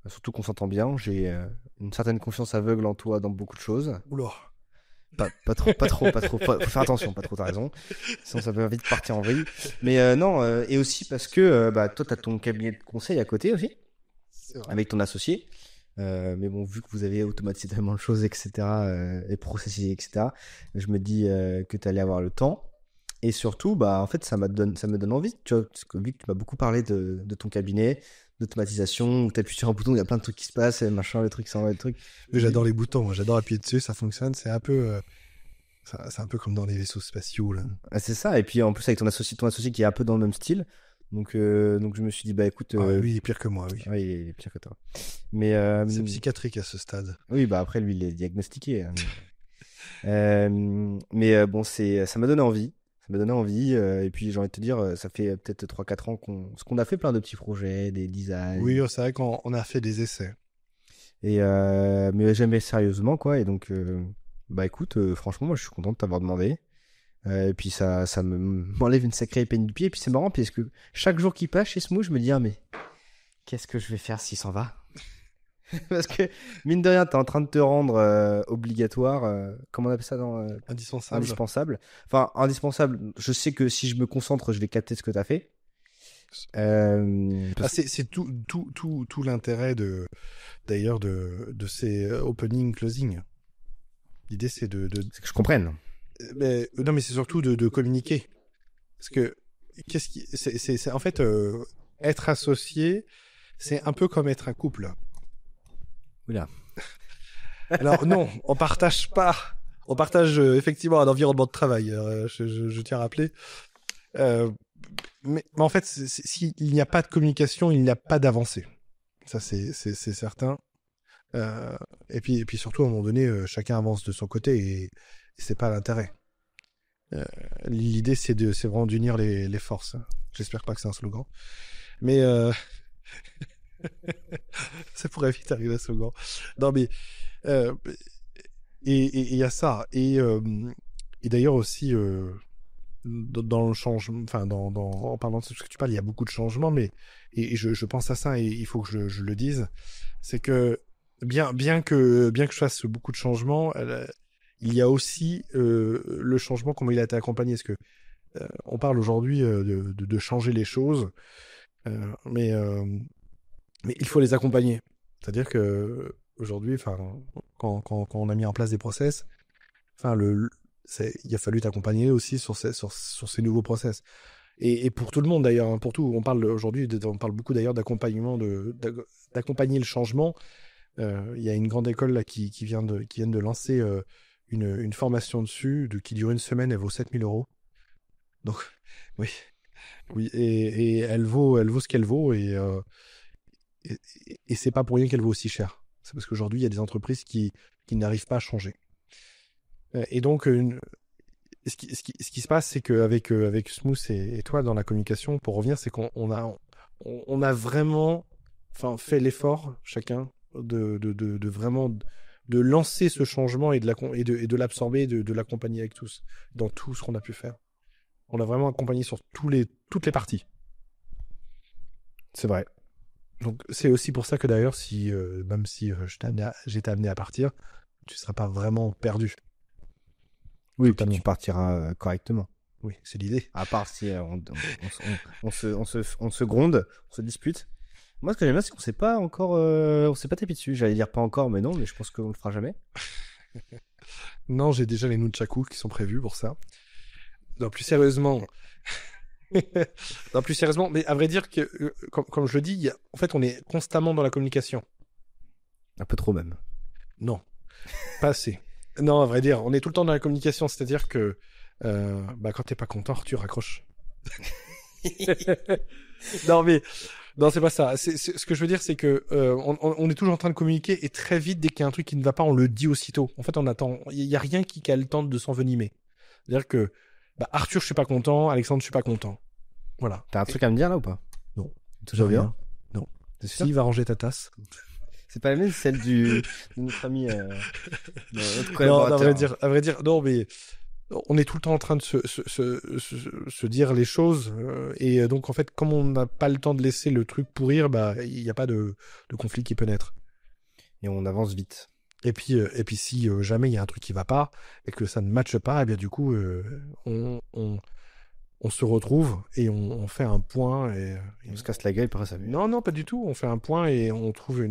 Surtout qu'on s'entend bien. J'ai une certaine confiance aveugle en toi dans beaucoup de choses. Oula. Pas trop. Faut faire attention, pas trop, t'as raison. Sinon, ça peut vite partir en vrille. Mais non, et aussi parce que toi, t'as ton cabinet de conseil à côté aussi, avec ton associé. Mais bon, vu que vous avez automatisé tellement de choses, etc., et processé, etc., je me dis que tu allais avoir le temps. Et surtout, en fait, ça me donne envie. Tu vois, parce que vu que tu m'as beaucoup parlé de ton cabinet, d'automatisation, où tu appuies sur un bouton, il y a plein de trucs qui se passent, machin, le truc, ça envoie le truc. Mais j'adore les boutons, moi, j'adore appuyer dessus, ça fonctionne. C'est un peu comme dans les vaisseaux spatiaux, là. Ah, c'est ça. Et puis en plus, avec ton associé qui est un peu dans le même style. Donc je me suis dit, écoute. Lui, il est pire que moi, oui. Ouais, il est pire que toi. Mais, c'est psychiatrique à ce stade. Oui, après, lui, il est diagnostiqué. Mais bon, ça m'a donné envie. m'a donné envie. Et puis, j'ai envie de te dire, ça fait peut-être 3-4 ans qu'on a fait plein de petits projets, des designs. Oui, c'est vrai qu'on a fait des essais. Et mais jamais sérieusement, quoi. Et donc, bah écoute, franchement, moi, je suis content de t'avoir demandé. Et puis, ça m'enlève une sacrée épine du pied. Et puis, c'est marrant, parce que chaque jour qui passe chez Smooth, je me dis, ah, mais qu'est-ce que je vais faire s'il s'en va? Parce que, mine de rien, t'es en train de te rendre obligatoire. Comment on appelle ça dans Indispensable. indispensable. Enfin, indispensable. Je sais que si je me concentre, je vais capter ce que t'as fait. C'est tout l'intérêt d'ailleurs de ces opening closing. L'idée c'est C'est que je comprenne. non mais c'est surtout de communiquer. Parce que c'est en fait être associé, c'est un peu comme être un couple. Oula. Alors non, on partage pas. On partage effectivement un environnement de travail. Je tiens à rappeler. Mais en fait, s'il n'y a pas de communication, il n'y a pas d'avancée. Ça, c'est certain. Et puis surtout, à un moment donné, chacun avance de son côté et c'est pas l'intérêt. L'idée, c'est vraiment d'unir les forces. J'espère pas que c'est un slogan. Mais ça pourrait vite arriver un slogan. Non, mais et il y a ça. Et d'ailleurs aussi... dans le changement, enfin en parlant de ce que tu parles, il y a beaucoup de changements, mais et je pense à ça et il faut que je le dise, c'est que bien que je fasse beaucoup de changements, il y a aussi le changement comment il a été accompagné, parce que on parle aujourd'hui de changer les choses, mais il faut les accompagner. C'est-à-dire que aujourd'hui, enfin quand on a mis en place des process, enfin il a fallu t'accompagner aussi sur ces nouveaux process. Et pour tout le monde d'ailleurs, hein, pour tout. On parle aujourd'hui, on parle beaucoup d'ailleurs d'accompagnement, d'accompagner le changement. Il y a une grande école là qui vient de lancer une formation dessus, qui dure une semaine, elle vaut 7 000 €. Donc, oui, et elle vaut ce qu'elle vaut, et c'est pas pour rien qu'elle vaut aussi cher. C'est parce qu'aujourd'hui, il y a des entreprises qui n'arrivent pas à changer. Et donc, ce qui se passe, c'est qu'avec avec Smooth et toi dans la communication, pour revenir, c'est qu'on a vraiment fait l'effort, chacun, de vraiment de lancer ce changement et de l'absorber, de l'accompagner avec tous, dans tout ce qu'on a pu faire. On l'a vraiment accompagné sur toutes les parties. C'est vrai. Donc, c'est aussi pour ça que d'ailleurs, même si j'étais amené à partir, tu ne seras pas vraiment perdu. Oui, puis tu partiras correctement. Oui, c'est l'idée. À part si on se gronde, on se dispute. Moi, ce que j'aime bien, c'est qu'on s'est pas encore, on s'est pas tapé dessus. J'allais dire pas encore, mais non, mais je pense qu'on le fera jamais. Non, j'ai déjà les nunchakus qui sont prévus pour ça. Non, plus sérieusement. Non, plus sérieusement, mais à vrai dire que, comme je le dis, en fait, on est constamment dans la communication. Un peu trop même. Non, pas assez. Non, à vrai dire, on est tout le temps dans la communication, c'est-à-dire que quand t'es pas content, tu raccroches. Non, c'est pas ça. Ce que je veux dire, c'est que on est toujours en train de communiquer, et très vite, dès qu'il y a un truc qui ne va pas, on le dit aussitôt. En fait, on attend. Il y a rien qui a le temps de s'envenimer. C'est-à-dire que Arthur, je suis pas content. Alexandre, je suis pas content. Voilà. T'as un truc à me dire là ou pas? Non. Toujours bien. Non. S'il va ranger ta tasse. C'est pas la même, celle de notre ami. Non, à vrai dire, non, mais on est tout le temps en train de se dire les choses, et donc en fait, comme on n'a pas le temps de laisser le truc pourrir, il n'y a pas de conflit qui peut naître. Et on avance vite. Et puis si jamais il y a un truc qui va pas et que ça ne matche pas, et bien du coup, on se retrouve et on fait un point et on se casse la gueule, après ça va. Non, pas du tout. On fait un point et on trouve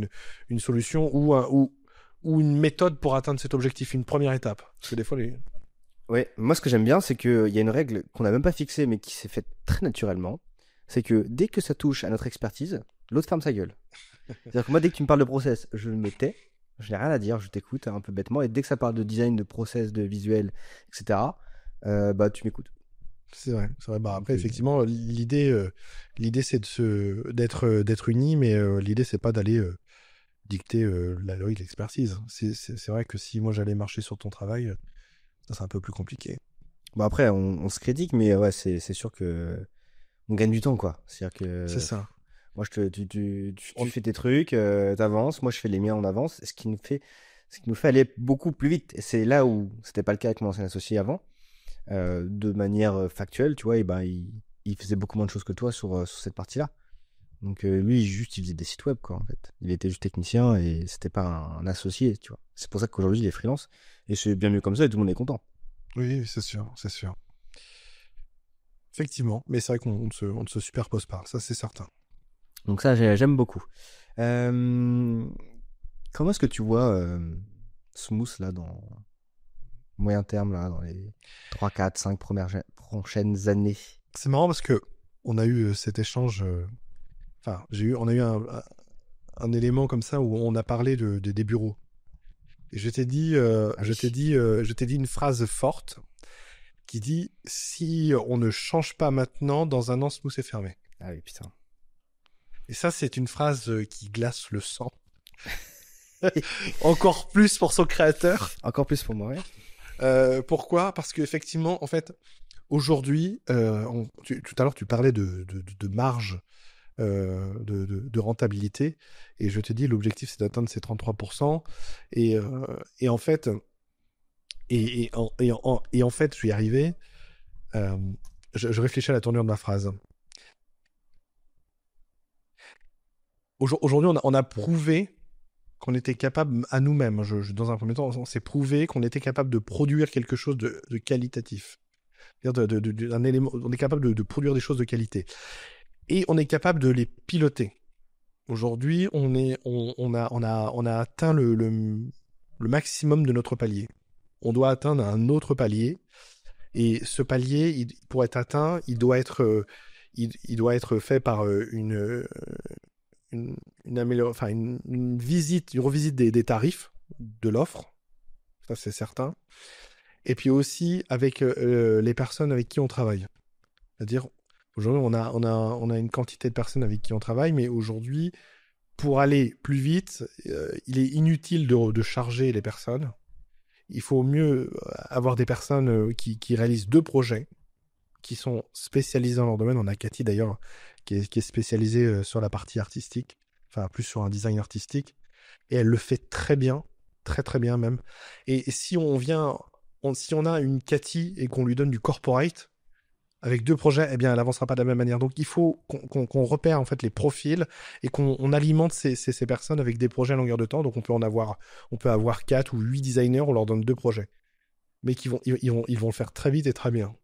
une solution ou une méthode pour atteindre cet objectif, une première étape. Parce que des fois, Ouais, moi ce que j'aime bien, c'est qu'il y a une règle qu'on n'a même pas fixée, mais qui s'est faite très naturellement. C'est que dès que ça touche à notre expertise, l'autre ferme sa gueule. C'est-à-dire que moi, dès que tu me parles de process, je me tais, je n'ai rien à dire, je t'écoute un peu bêtement. Et dès que ça parle de design, de process, de visuel, etc., tu m'écoutes. C'est vrai. Après, effectivement, l'idée c'est d'être unis, mais l'idée c'est pas d'aller dicter la loi de l'expertise. C'est vrai que si moi j'allais marcher sur ton travail, ça c'est un peu plus compliqué. Bon, après, on se critique, mais ouais, c'est sûr que on gagne du temps, quoi. C'est-à-dire C'est que ça. moi, tu On- fais tes trucs, t'avances, moi, je fais les miens, on avance, ce qui nous fait aller beaucoup plus vite. Et c'est là où c'était pas le cas avec mon ancien associé avant. De manière factuelle, tu vois, et ben, il faisait beaucoup moins de choses que toi sur cette partie-là. Donc lui, il faisait des sites web, quoi, en fait. Il était juste technicien et c'était pas un associé, tu vois. C'est pour ça qu'aujourd'hui, il est freelance. Et c'est bien mieux comme ça et tout le monde est content. Oui, c'est sûr, c'est sûr. Effectivement, mais c'est vrai on ne se superpose pas, ça c'est certain. Donc ça, j'aime beaucoup. Euh, Comment est-ce que tu vois Smooth, là, dans moyen terme, là, dans les 3, 4, 5 prochaines années? C'est marrant parce que on a eu cet échange. Enfin, on a eu un élément comme ça où on a parlé des bureaux. Et Ah oui. je t'ai dit une phrase forte qui dit si on ne change pas maintenant, dans un an, Smooth est fermé. Ah oui, putain. Et ça, c'est une phrase qui glace le sang. Encore plus pour son créateur. Encore plus pour moi, ouais. Pourquoi? Parce qu'effectivement, en fait, aujourd'hui, tout à l'heure, tu parlais de marge, de rentabilité, et je te dis, l'objectif, c'est d'atteindre ces 33%. Et en fait, et en fait, je vais y arriver. euh, je réfléchis à la tournure de ma phrase. Aujourd'hui, on a prouvé qu'on était capable, à nous-mêmes, dans un premier temps, on s'est prouvé qu'on était capable de produire quelque chose de qualitatif. C'est-à-dire un élément, on est capable de produire des choses de qualité. Et on est capable de les piloter. Aujourd'hui, on a atteint le maximum de notre palier. On doit atteindre un autre palier. Et ce palier, pour être atteint, il doit être fait par enfin une revisite des tarifs de l'offre. Ça, c'est certain. Et puis aussi avec les personnes avec qui on travaille. C'est-à-dire, aujourd'hui, on a une quantité de personnes avec qui on travaille, mais aujourd'hui, pour aller plus vite, il est inutile de charger les personnes. Il faut mieux avoir des personnes qui réalisent 2 projets, qui sont spécialisés dans leur domaine. On a Cathy d'ailleurs, qui est spécialisée sur la partie artistique, enfin plus sur un design artistique, et elle le fait très bien, très très bien même. Et si si on a une Cathy et qu'on lui donne du corporate, avec 2 projets, eh bien, elle avancera pas de la même manière. Donc, il faut qu'on repère en fait les profils et qu'on alimente ces personnes avec des projets à longueur de temps. Donc, on peut avoir 4 ou 8 designers, on leur donne 2 projets, mais ils vont le faire très vite et très bien.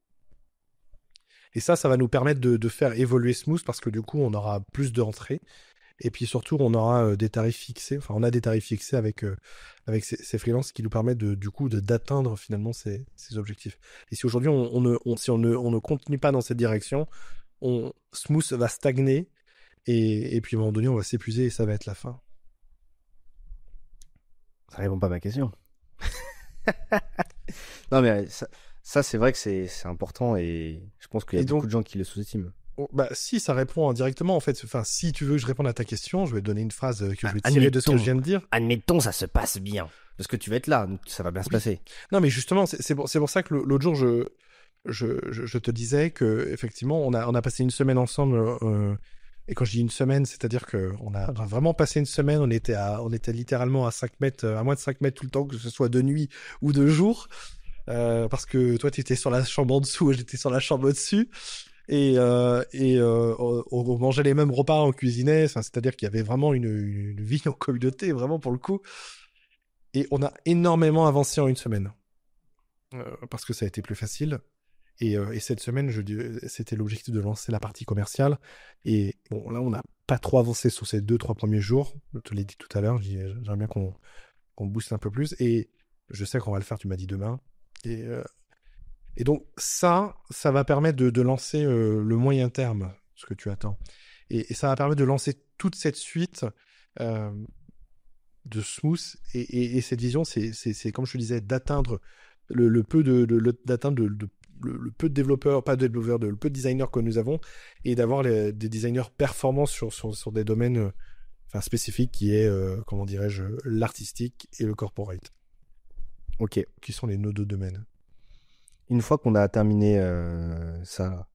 Et ça va nous permettre de faire évoluer Smooth parce que du coup, on aura plus de rentrées. Et puis surtout, on aura des tarifs fixés. Enfin, on a des tarifs fixés avec ces freelances qui nous permettent du coup d'atteindre finalement ces objectifs. Et si aujourd'hui si on ne continue pas dans cette direction, Smooth va stagner et puis à un moment donné, on va s'épuiser et ça va être la fin. Ça répond pas à ma question. Non, mais ça c'est vrai que c'est important et je pense qu'il y a Et beaucoup donc, de gens qui le sous-estiment. bah, si ça répond indirectement en fait, enfin, si tu veux que je réponde à ta question, je vais te donner une phrase que je vais Ah, tirer de ce que je viens de dire. admettons, ça se passe bien. Parce que tu vas être là, donc ça va bien se Oui. passer. Non, mais justement, c'est pour ça que l'autre jour, je te disais que effectivement, on a passé une semaine ensemble. Et quand je dis une semaine, c'est-à-dire que on a vraiment passé une semaine. On était littéralement à 5 mètres, à moins de 5 mètres tout le temps, que ce soit de nuit ou de jour. Parce que toi, tu étais sur la chambre en dessous et j'étais sur la chambre au-dessus. On mangeait les mêmes repas, on cuisinait. Enfin, c'est-à-dire qu'il y avait vraiment une vie en communauté, vraiment pour le coup. Et on a énormément avancé en une semaine. Parce que ça a été plus facile. Et cette semaine, c'était l'objectif de lancer la partie commerciale. Et bon, là, on n'a pas trop avancé sur ces 2-3 premiers jours. Je te l'ai dit tout à l'heure, j'aimerais bien qu'on booste un peu plus. Et je sais qu'on va le faire, tu m'as dit demain. Et donc, ça va permettre de lancer le moyen terme, ce que tu attends. Et ça va permettre de lancer toute cette suite euh, de Smooth. Et cette vision, c'est comme je te disais, d'atteindre le peu d'atteindre le peu de développeurs, pas de développeurs, le peu de designers que nous avons, et d'avoir des designers performants sur des domaines enfin, spécifiques qui est, comment dirais-je, l'artistique et le corporate, Ok. qui sont nos 2 domaines. Une fois qu'on a terminé ça,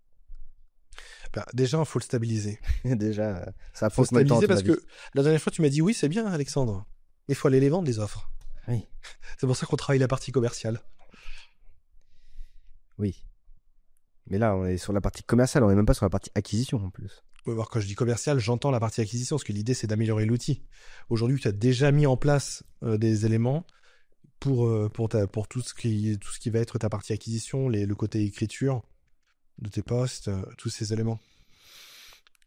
Bah, déjà, il faut le stabiliser. déjà, ça Il faut prend combien de temps à stabiliser ton parce avis? que la dernière fois, tu m'as dit oui, c'est bien, Alexandre. Il faut aller les vendre, les offres. Oui. C'est pour ça qu'on travaille la partie commerciale. Oui. Mais là, on est sur la partie commerciale, on n'est même pas sur la partie acquisition en plus. Ouais, alors, quand je dis commercial, j'entends la partie acquisition, parce que l'idée, c'est d'améliorer l'outil. Aujourd'hui, tu as déjà mis en place des éléments pour tout ce qui va être ta partie acquisition, le côté écriture de tes posts, tous ces éléments.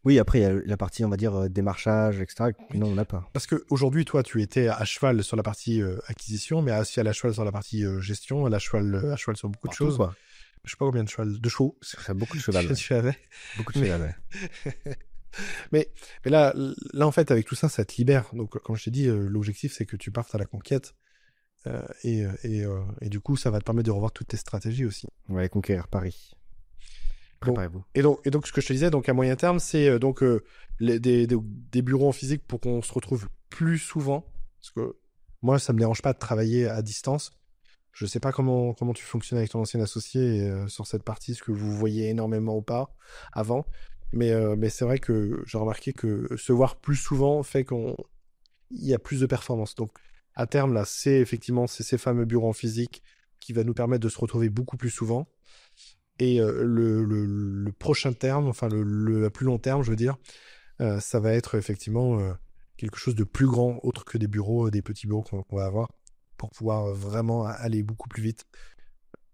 Oui, après, il y a la partie, on va dire, démarchage, etc. Oui. Non, on n'a pas. Parce qu'aujourd'hui, toi, tu étais à cheval sur la partie acquisition, mais aussi à la cheval sur la partie gestion, à cheval sur beaucoup de Partout, choses. quoi. Je sais pas combien de cheval, de chevaux. Ça a beaucoup de cheval. Tu avais. Beaucoup de Mais- cheval, ouais. Mais là, en fait, avec tout ça, ça te libère. Donc, comme je t'ai dit, l'objectif, c'est que tu partes à la conquête. Et du coup, ça va te permettre de revoir toutes tes stratégies aussi. On va aller conquérir Paris. Préparez-vous. Et donc, ce que je te disais, donc à moyen terme, c'est des bureaux en physique pour qu'on se retrouve plus souvent. Parce que moi, ça me dérange pas de travailler à distance. Je sais pas comment tu fonctionnes avec ton ancien associé sur cette partie, ce que vous voyez énormément ou pas avant. Mais c'est vrai que j'ai remarqué que se voir plus souvent fait qu'il y a plus de performance. Donc, à terme, là, c'est effectivement ces fameux bureaux en physique qui va nous permettre de se retrouver beaucoup plus souvent. Et le prochain terme, enfin le plus long terme, je veux dire, ça va être effectivement quelque chose de plus grand, autre que des bureaux, des petits bureaux qu'on va avoir, pour pouvoir vraiment aller beaucoup plus vite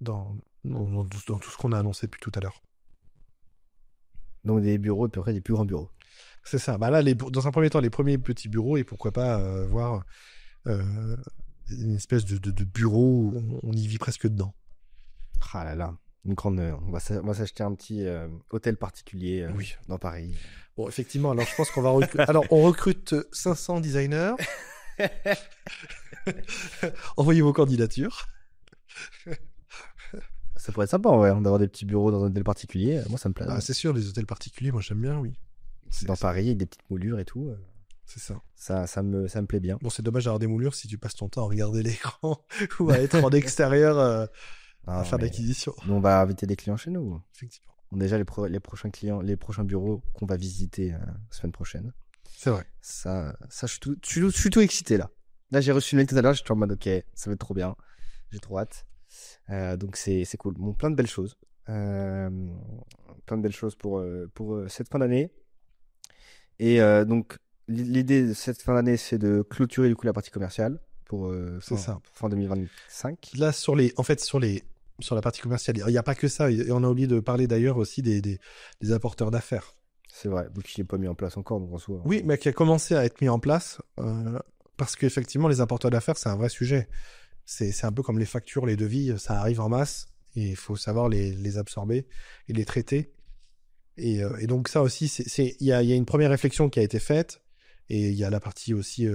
dans tout ce qu'on a annoncé depuis tout à l'heure. Donc des bureaux et puis après des plus grands bureaux. C'est ça. Bah là, dans un premier temps, les premiers petits bureaux, et pourquoi pas voir une espèce de bureau où on y vit presque dedans. Ah là là. Une grande. On va s'acheter un petit hôtel particulier Oui. dans Paris. Bon, effectivement, alors je pense qu'on va recruter. Alors, on recrute 500 designers. Envoyez vos candidatures. Ça pourrait être sympa, ouais, d'avoir des petits bureaux dans un hôtel particulier. Moi, ça me plaît. Ah, c'est sûr, les hôtels particuliers, moi j'aime bien, oui. Dans Paris, avec des petites moulures et tout. C'est ça. Ça me plaît bien. Bon, c'est dommage d'avoir des moulures si tu passes ton temps à regarder l'écran ou à être en extérieur à faire d'acquisition. Nous, on va inviter des clients chez nous. Effectivement. Déjà, les prochains clients, les prochains bureaux qu'on va visiter la semaine prochaine. C'est vrai. Ça, je suis tout excité là. Là, j'ai reçu une mail tout à l'heure, j'étais en mode ok, ça va être trop bien. J'ai trop hâte. Donc c'est cool. Bon, plein de belles choses. Plein de belles choses pour cette fin d'année. Et donc, l'idée de cette fin d'année, c'est de clôturer du coup la partie commerciale pour fin 2025. Là, sur la partie commerciale, il n'y a pas que ça. Et on a oublié de parler d'ailleurs aussi des apporteurs d'affaires. C'est vrai, donc il n'est pas mis en place encore, donc en soi. Oui, mais qui a commencé à être mis en place parce qu'effectivement, les apporteurs d'affaires, c'est un vrai sujet. C'est un peu comme les factures, les devis, ça arrive en masse et il faut savoir les absorber et les traiter. Et donc ça aussi, il y a une première réflexion qui a été faite et il y a la partie aussi,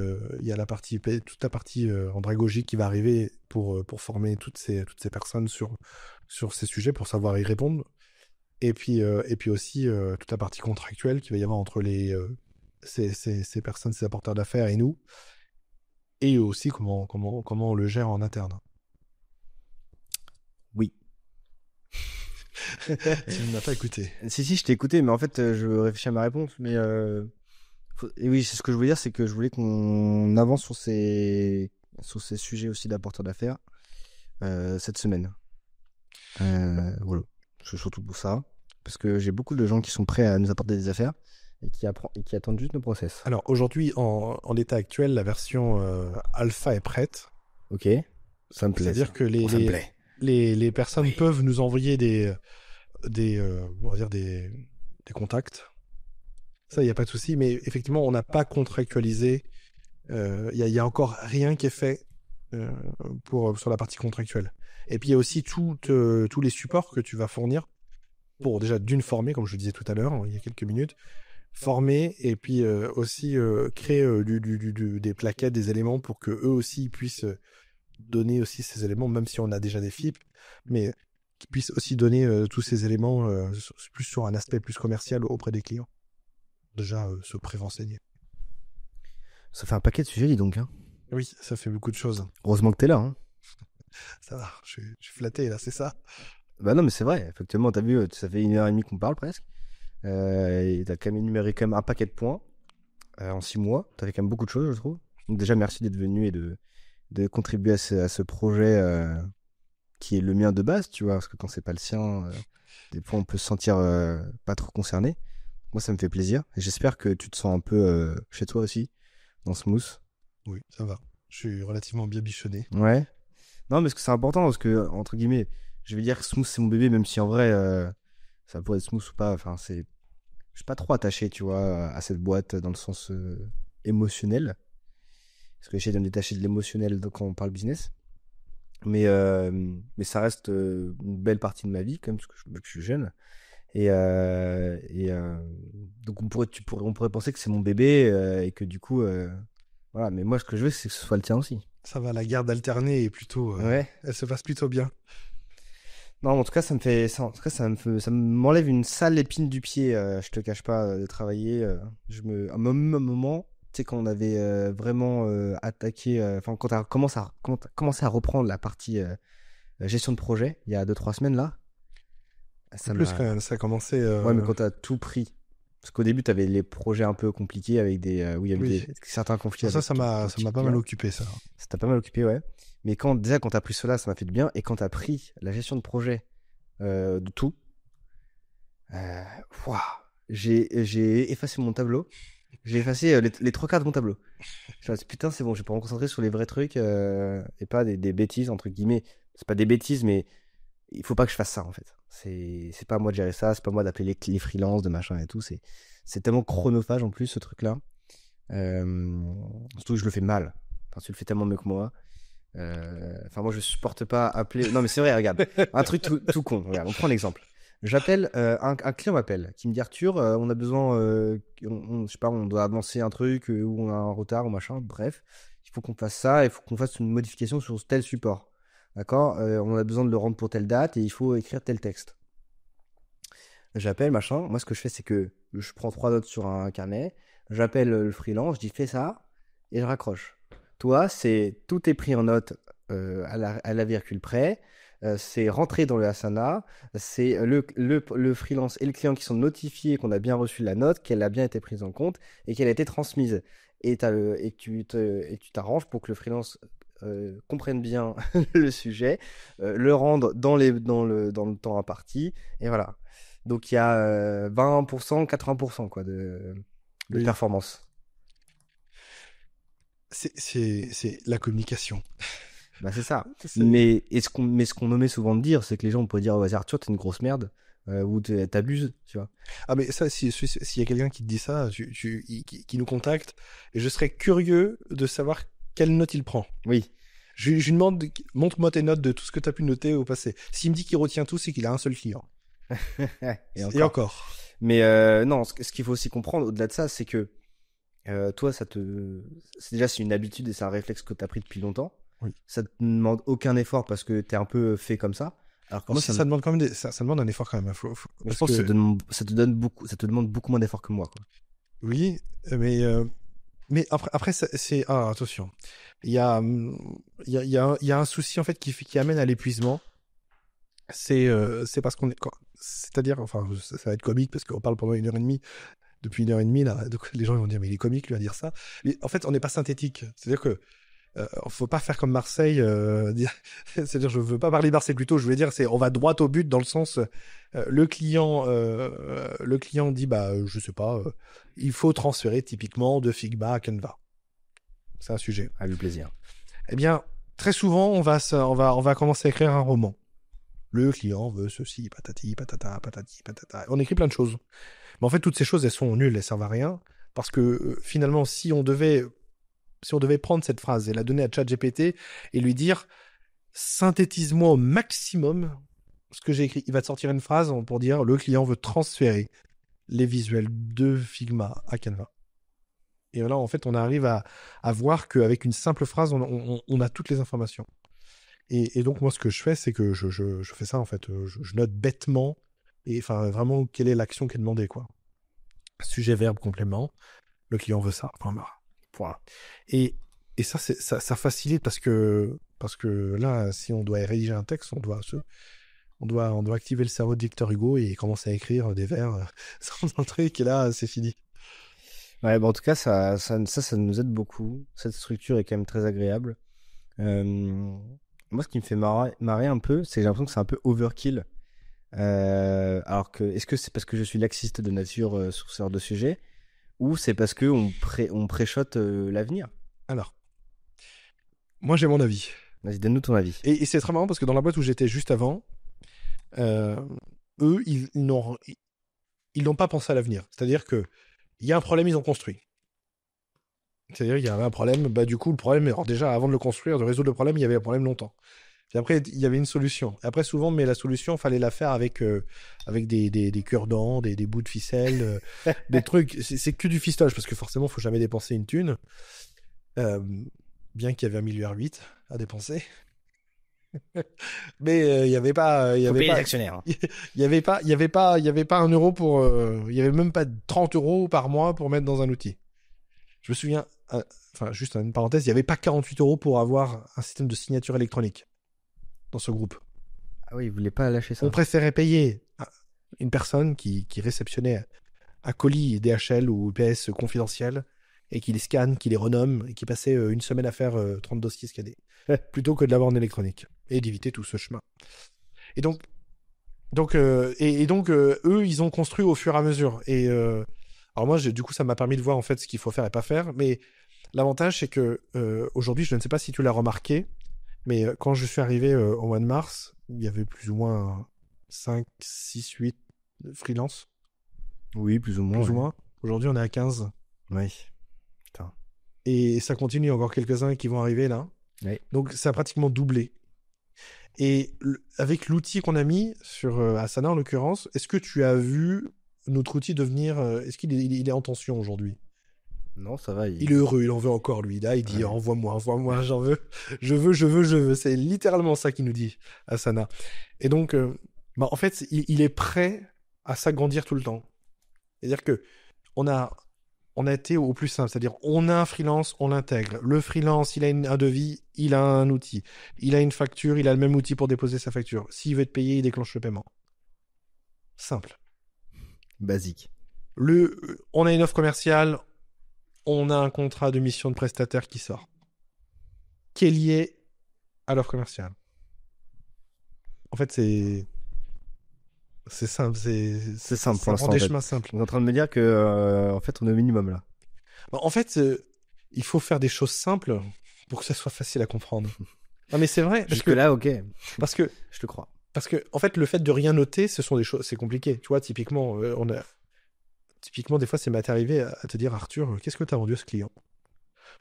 toute la partie andragogie qui va arriver pour former toutes ces personnes sur ces sujets pour savoir y répondre. Et puis aussi toute la partie contractuelle qu'il va y avoir entre ces personnes, ces apporteurs d'affaires et nous. Et aussi comment on le gère en interne. Oui. Tu ne m'as pas écouté. Si, je t'ai écouté, mais en fait, je réfléchis à ma réponse. Mais et oui, c'est ce que je voulais dire, c'est que je voulais qu'on avance sur ces sujets aussi d'apporteurs d'affaires cette semaine. Voilà, c'est surtout pour ça, parce que j'ai beaucoup de gens qui sont prêts à nous apporter des affaires et qui attendent juste nos process. Alors aujourd'hui, en l'état actuel, la version alpha est prête. Ok, ça me plaît. C'est-à-dire que ça me plaît. les personnes peuvent nous envoyer on va dire des contacts. Ça, il n'y a pas de souci. Mais effectivement, on n'a pas contractualisé. Il y a encore rien qui est fait sur la partie contractuelle. Et puis, il y a aussi tous les supports que tu vas fournir pour déjà d'une former, comme je le disais tout à l'heure, il y a quelques minutes, former et puis aussi créer des plaquettes, des éléments pour que eux aussi puissent donner aussi ces éléments, même si on a déjà des FIP, mais qui puissent aussi donner tous ces éléments plus sur un aspect plus commercial auprès des clients. Déjà se prérenseigner. Ça fait un paquet de sujets, dis donc. Hein. Oui, ça fait beaucoup de choses. Heureusement que t'es là. Hein. Ça va, je suis flatté là, c'est ça. Bah non, mais c'est vrai. Effectivement, t'as vu, ça fait 1h30 qu'on parle presque. Et t'as quand même énuméré quand même un paquet de points en 6 mois. T'as fait quand même beaucoup de choses, je trouve. Donc déjà, merci d'être venu et de contribuer à ce projet qui est le mien de base, tu vois. Parce que quand c'est pas le sien, des fois on peut se sentir pas trop concerné. Moi, ça me fait plaisir. Et j'espère que tu te sens un peu chez toi aussi, dans Smooth. Oui, ça va. Je suis relativement bien bichonné. Ouais. Non, mais c'est important parce que, entre guillemets, je vais dire que Smooth c'est mon bébé, même si en vrai, ça pourrait être Smooth ou pas. Enfin, je suis pas trop attaché, tu vois, à cette boîte dans le sens émotionnel. Parce que j'essaie de me détacher de l'émotionnel quand on parle business. Mais ça reste une belle partie de ma vie, quand même, parce que je suis jeune. Donc on pourrait penser que c'est mon bébé et que du coup, voilà. Mais moi, ce que je veux, c'est que ce soit le tien aussi. Ça va, la garde alternée est plutôt... Ouais. elle se passe plutôt bien. Non, en tout cas, ça m'enlève une sale épine du pied. Je te cache pas de travailler. À un moment, tu sais, quand on avait vraiment attaqué, enfin, quand t'as commencé à reprendre la partie gestion de projet, il y a 2-3 semaines là, ça Plus quand m'a. même, ça a commencé... Ouais, mais quand t'as tout pris. Parce qu'au début, t'avais les projets un peu compliqués avec où il y avait Oui. certains conflits Ça avec m'a ton pas client. mal occupé, ça. Ça t'a pas mal occupé, ouais. Mais quand t'as pris cela, ça m'a fait du bien. Et quand t'as pris la gestion de projet de tout, euh, ouah, j'ai effacé mon tableau. J'ai effacé les 3 quarts de mon tableau. Je me suis dit, putain, c'est bon, je vais pas me concentrer sur les vrais trucs et pas des bêtises, entre guillemets. C'est pas des bêtises, mais il faut pas que je fasse ça, en fait. C'est pas à moi de gérer ça, c'est pas à moi d'appeler les freelances, de machin et tout. C'est tellement chronophage en plus, ce truc-là. Surtout que je le fais mal. Enfin, tu le fais tellement mieux que moi. Enfin, moi, je supporte pas appeler. Non, mais c'est vrai, regarde. Un truc tout con. Regarde, on prend l'exemple. J'appelle, un client m'appelle, qui me dit Arthur, on a besoin, je sais pas, on doit avancer un truc, ou on a un retard, ou machin, bref. Il faut qu'on fasse ça, il faut qu'on fasse une modification sur tel support. D'accord. On a besoin de le rendre pour telle date et il faut écrire tel texte. J'appelle, machin. Moi, ce que je fais, c'est que je prends 3 notes sur un carnet, j'appelle le freelance, je dis fais ça, et je raccroche. Toi, tout est pris en note à la virgule près. C'est rentré dans le Asana. C'est le freelance et le client qui sont notifiés qu'on a bien reçu la note, qu'elle a bien été prise en compte et qu'elle a été transmise. Et tu t'arranges pour que le freelance comprenne bien le sujet, le rende dans le temps imparti. Et voilà. Donc il y a 20%, 80% quoi, de Oui. performance. C'est la communication. Bah c'est ça. C'est- Mais ce qu'on omet souvent de dire, c'est que les gens pourraient dire oh, vas-y Arthur, t'es une grosse merde ou t'abuses, tu vois. Ah, mais ça, s'il y a quelqu'un qui te dit ça, qui nous contacte, et je serais curieux de savoir quelle note il prend. Oui. Je lui demande, montre-moi tes notes de tout ce que tu as pu noter au passé. S'il me dit qu'il retient tout, c'est qu'il a un seul client. Et encore. Mais non, ce qu'il faut aussi comprendre au-delà de ça, c'est que toi, c'est une habitude et c'est un réflexe que t'as pris depuis longtemps. Oui. Ça te demande aucun effort parce que t'es un peu fait comme ça. Alors que Alors, moi, ça demande quand même ça demande un effort quand même. je pense que ça te demande beaucoup moins d'effort que moi, quoi. Oui, mais après ah, attention. Il y a, il y a un souci en fait qui amène à l'épuisement. C'est parce c'est-à-dire, enfin, ça va être comique parce qu'on parle pendant 1h30, depuis 1h30 là, donc les gens vont dire mais il est comique lui à dire ça. Mais en fait, on n'est pas synthétique. C'est-à-dire que faut pas faire comme Marseille. C'est-à-dire, je veux pas parler de Marseille plutôt. Je voulais dire, on va droit au but dans le sens, le client dit bah je sais pas, il faut transférer typiquement de Figma à Canva. C'est un sujet. Avec plaisir. Eh bien, très souvent, on va commencer à écrire un roman. Le client veut ceci, patati, patata, patati, patata. On écrit plein de choses. Mais en fait, toutes ces choses, elles sont nulles, elles servent à rien. Parce que finalement, si on devait prendre cette phrase et la donner à ChatGPT et lui dire synthétise-moi au maximum ce que j'ai écrit, il va te sortir une phrase pour dire le client veut transférer les visuels de Figma à Canva. Et là, en fait, on arrive à voir qu'avec une simple phrase, on a toutes les informations. Et donc, moi, ce que je fais, c'est que je fais ça, en fait. Je note bêtement, et enfin, vraiment, quelle est l'action qui est demandée, quoi. Sujet, verbe, complément. Le client veut ça. Point. Et ça, ça facilite parce que là, si on doit rédiger un texte, on doit On doit activer le cerveau de Victor Hugo et commencer à écrire des vers sans un truc, et là, c'est fini. Ouais, en tout cas, ça nous aide beaucoup. Cette structure est quand même très agréable. Moi, ce qui me fait marrer un peu, c'est que j'ai l'impression que c'est un peu overkill. Alors que, est-ce que c'est parce que je suis laxiste de nature sur ce genre de sujet, ou c'est parce que on préchote l'avenir? Alors, moi, j'ai mon avis. Vas-y, donne-nous ton avis. Et c'est très marrant parce que dans la boîte où j'étais juste avant, eux, ils n'ont pas pensé à l'avenir. C'est-à-dire que il y a un problème, ils ont construit. C'est-à-dire, il y avait un problème, du coup, le problème, alors déjà, avant de le construire, de résoudre le problème, il y avait un problème longtemps. Puis après, il y avait une solution. Après, souvent, mais la solution, il fallait la faire avec des cure-dents, des bouts de ficelle, des trucs. C'est que du fistage, parce que forcément, il ne faut jamais dépenser une thune. Bien qu'il y avait 1,8 milliard à dépenser. Mais il n'y avait pas... Faut payer les actionnaires. Il n'y avait pas 1 euro pour... il n'y avait même pas 30 euros par mois pour mettre dans un outil. Je me souviens... Enfin, juste une parenthèse, il n'y avait pas 48 euros pour avoir un système de signature électronique dans ce groupe. Ah oui, ils voulaient pas lâcher ça. On préférait payer une personne qui réceptionnait un colis DHL ou UPS confidentiel et qui les scanne, qui les renomme et qui passait une semaine à faire 30 dossiers scannés plutôt que de l'avoir en électronique et d'éviter tout ce chemin. Et donc eux, ils ont construit au fur et à mesure. Et alors moi, du coup, ça m'a permis de voir en fait ce qu'il faut faire et pas faire. Mais l'avantage, c'est que aujourd'hui, je ne sais pas si tu l'as remarqué, mais quand je suis arrivé au mois de mars, il y avait plus ou moins 5, 6, 8 freelance. Oui, plus ou moins. Plus ou moins. Aujourd'hui, on est à 15. Oui. Putain. Et ça continue, encore quelques-uns qui vont arriver là. Oui. Donc, ça a pratiquement doublé. Et avec l'outil qu'on a mis sur Asana, en l'occurrence, est-ce que tu as vu notre outil devenir... est-ce qu'il est en tension aujourd'hui? Non, ça va. Il est heureux, il en veut encore, lui. Là, il dit envoie-moi, j'en veux. Je veux. C'est littéralement ça qu'il nous dit, Asana. Et donc, en fait, il est prêt à s'agrandir tout le temps. C'est-à-dire que on a été au plus simple. C'est-à-dire, on a un freelance, on l'intègre. Le freelance, il a un devis, il a un outil. Il a une facture, il a le même outil pour déposer sa facture. S'il veut être payé, il déclenche le paiement. Simple. Basique. On a une offre commerciale, on a un contrat de mission de prestataire qui sort, qui est lié à l'offre commerciale. En fait, c'est simple. C'est simple pour l'instant. Des chemins simples. On est en train de me dire que, en fait, on est au minimum là. En fait, il faut faire des choses simples pour que ça soit facile à comprendre. Non, mais c'est vrai. Jusque-là, ok. Parce que je te crois. Parce que, en fait, le fait de rien noter, ce sont des choses, c'est compliqué. Tu vois, typiquement, typiquement, des fois, c'est m'est arrivé à te dire, Arthur, qu'est-ce que tu as vendu à ce client?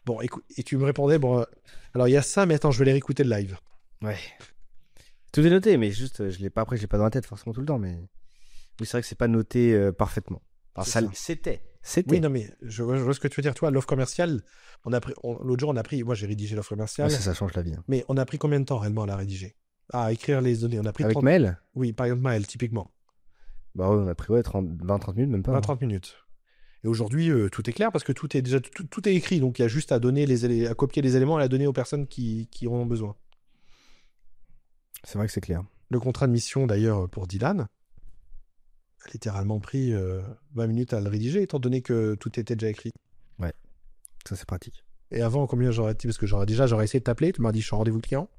Bon, écoute, et tu me répondais, alors il y a ça, mais attends, je vais les réécouter le live. Ouais. Tout est noté, mais juste, je l'ai pas dans la tête forcément tout le temps, mais oui, c'est vrai que c'est pas noté parfaitement. Enfin, c'était. Oui, non, mais je vois ce que tu veux dire. Toi, l'offre commerciale, l'autre jour, moi, j'ai rédigé l'offre commerciale. Ouais, ça change la vie. Hein. Mais on a pris combien de temps réellement à la rédiger? À écrire les données. On a pris avec Maël? Oui, par exemple, Maël, typiquement. Bah ouais, on a pris 20-30 minutes, même pas. 20-30 minutes. Et aujourd'hui, tout est clair parce que tout est déjà tout est écrit. Donc, il y a juste à donner à copier les éléments et à donner aux personnes qui en ont besoin. C'est vrai que c'est clair. Le contrat de mission, d'ailleurs, pour Dylan, a littéralement pris 20 minutes à le rédiger, étant donné que tout était déjà écrit. Ouais, ça c'est pratique. Et avant, combien j'aurais été? Parce que j'aurais essayé de t'appeler, tu m'as dit je suis en rendez-vous client.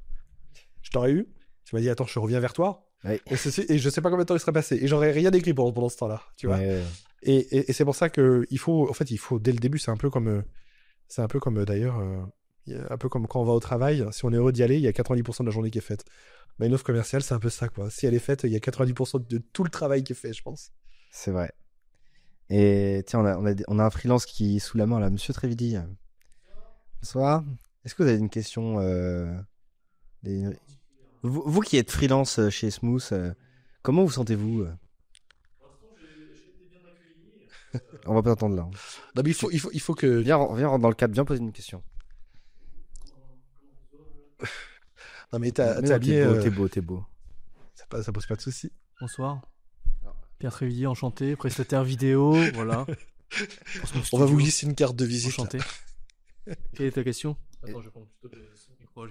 Je t'aurais eu. Tu m'as dit attends, je reviens vers toi. Ouais. Et je sais pas combien de temps il serait passé. Et j'aurais rien écrit pendant ce temps-là. Tu vois. Ouais. Et c'est pour ça que il faut dès le début, c'est un peu comme d'ailleurs, un peu comme quand on va au travail. Si on est heureux d'y aller, il y a 90% de la journée qui est faite. Une offre commerciale, c'est un peu ça, quoi. Si elle est faite, il y a 90% de tout le travail qui est fait, je pense. C'est vrai. Et tiens, on a un freelance qui est sous la main, là, Monsieur Trévidi. Bonsoir. Est-ce que vous avez une question vous qui êtes freelance chez Smooth, comment vous sentez-vous On va pas t'entendre là. Non, mais il faut que... Viens dans le cadre, viens poser une question. Non mais t'as bien... T'es beau. Ça pose pas de soucis. Bonsoir. Pierre Trévidi, enchanté. Prestataire vidéo, voilà. On va vous glisser une carte de visite. Enchanté. Quelle est ta question? Attends, je prends plutôt le micro.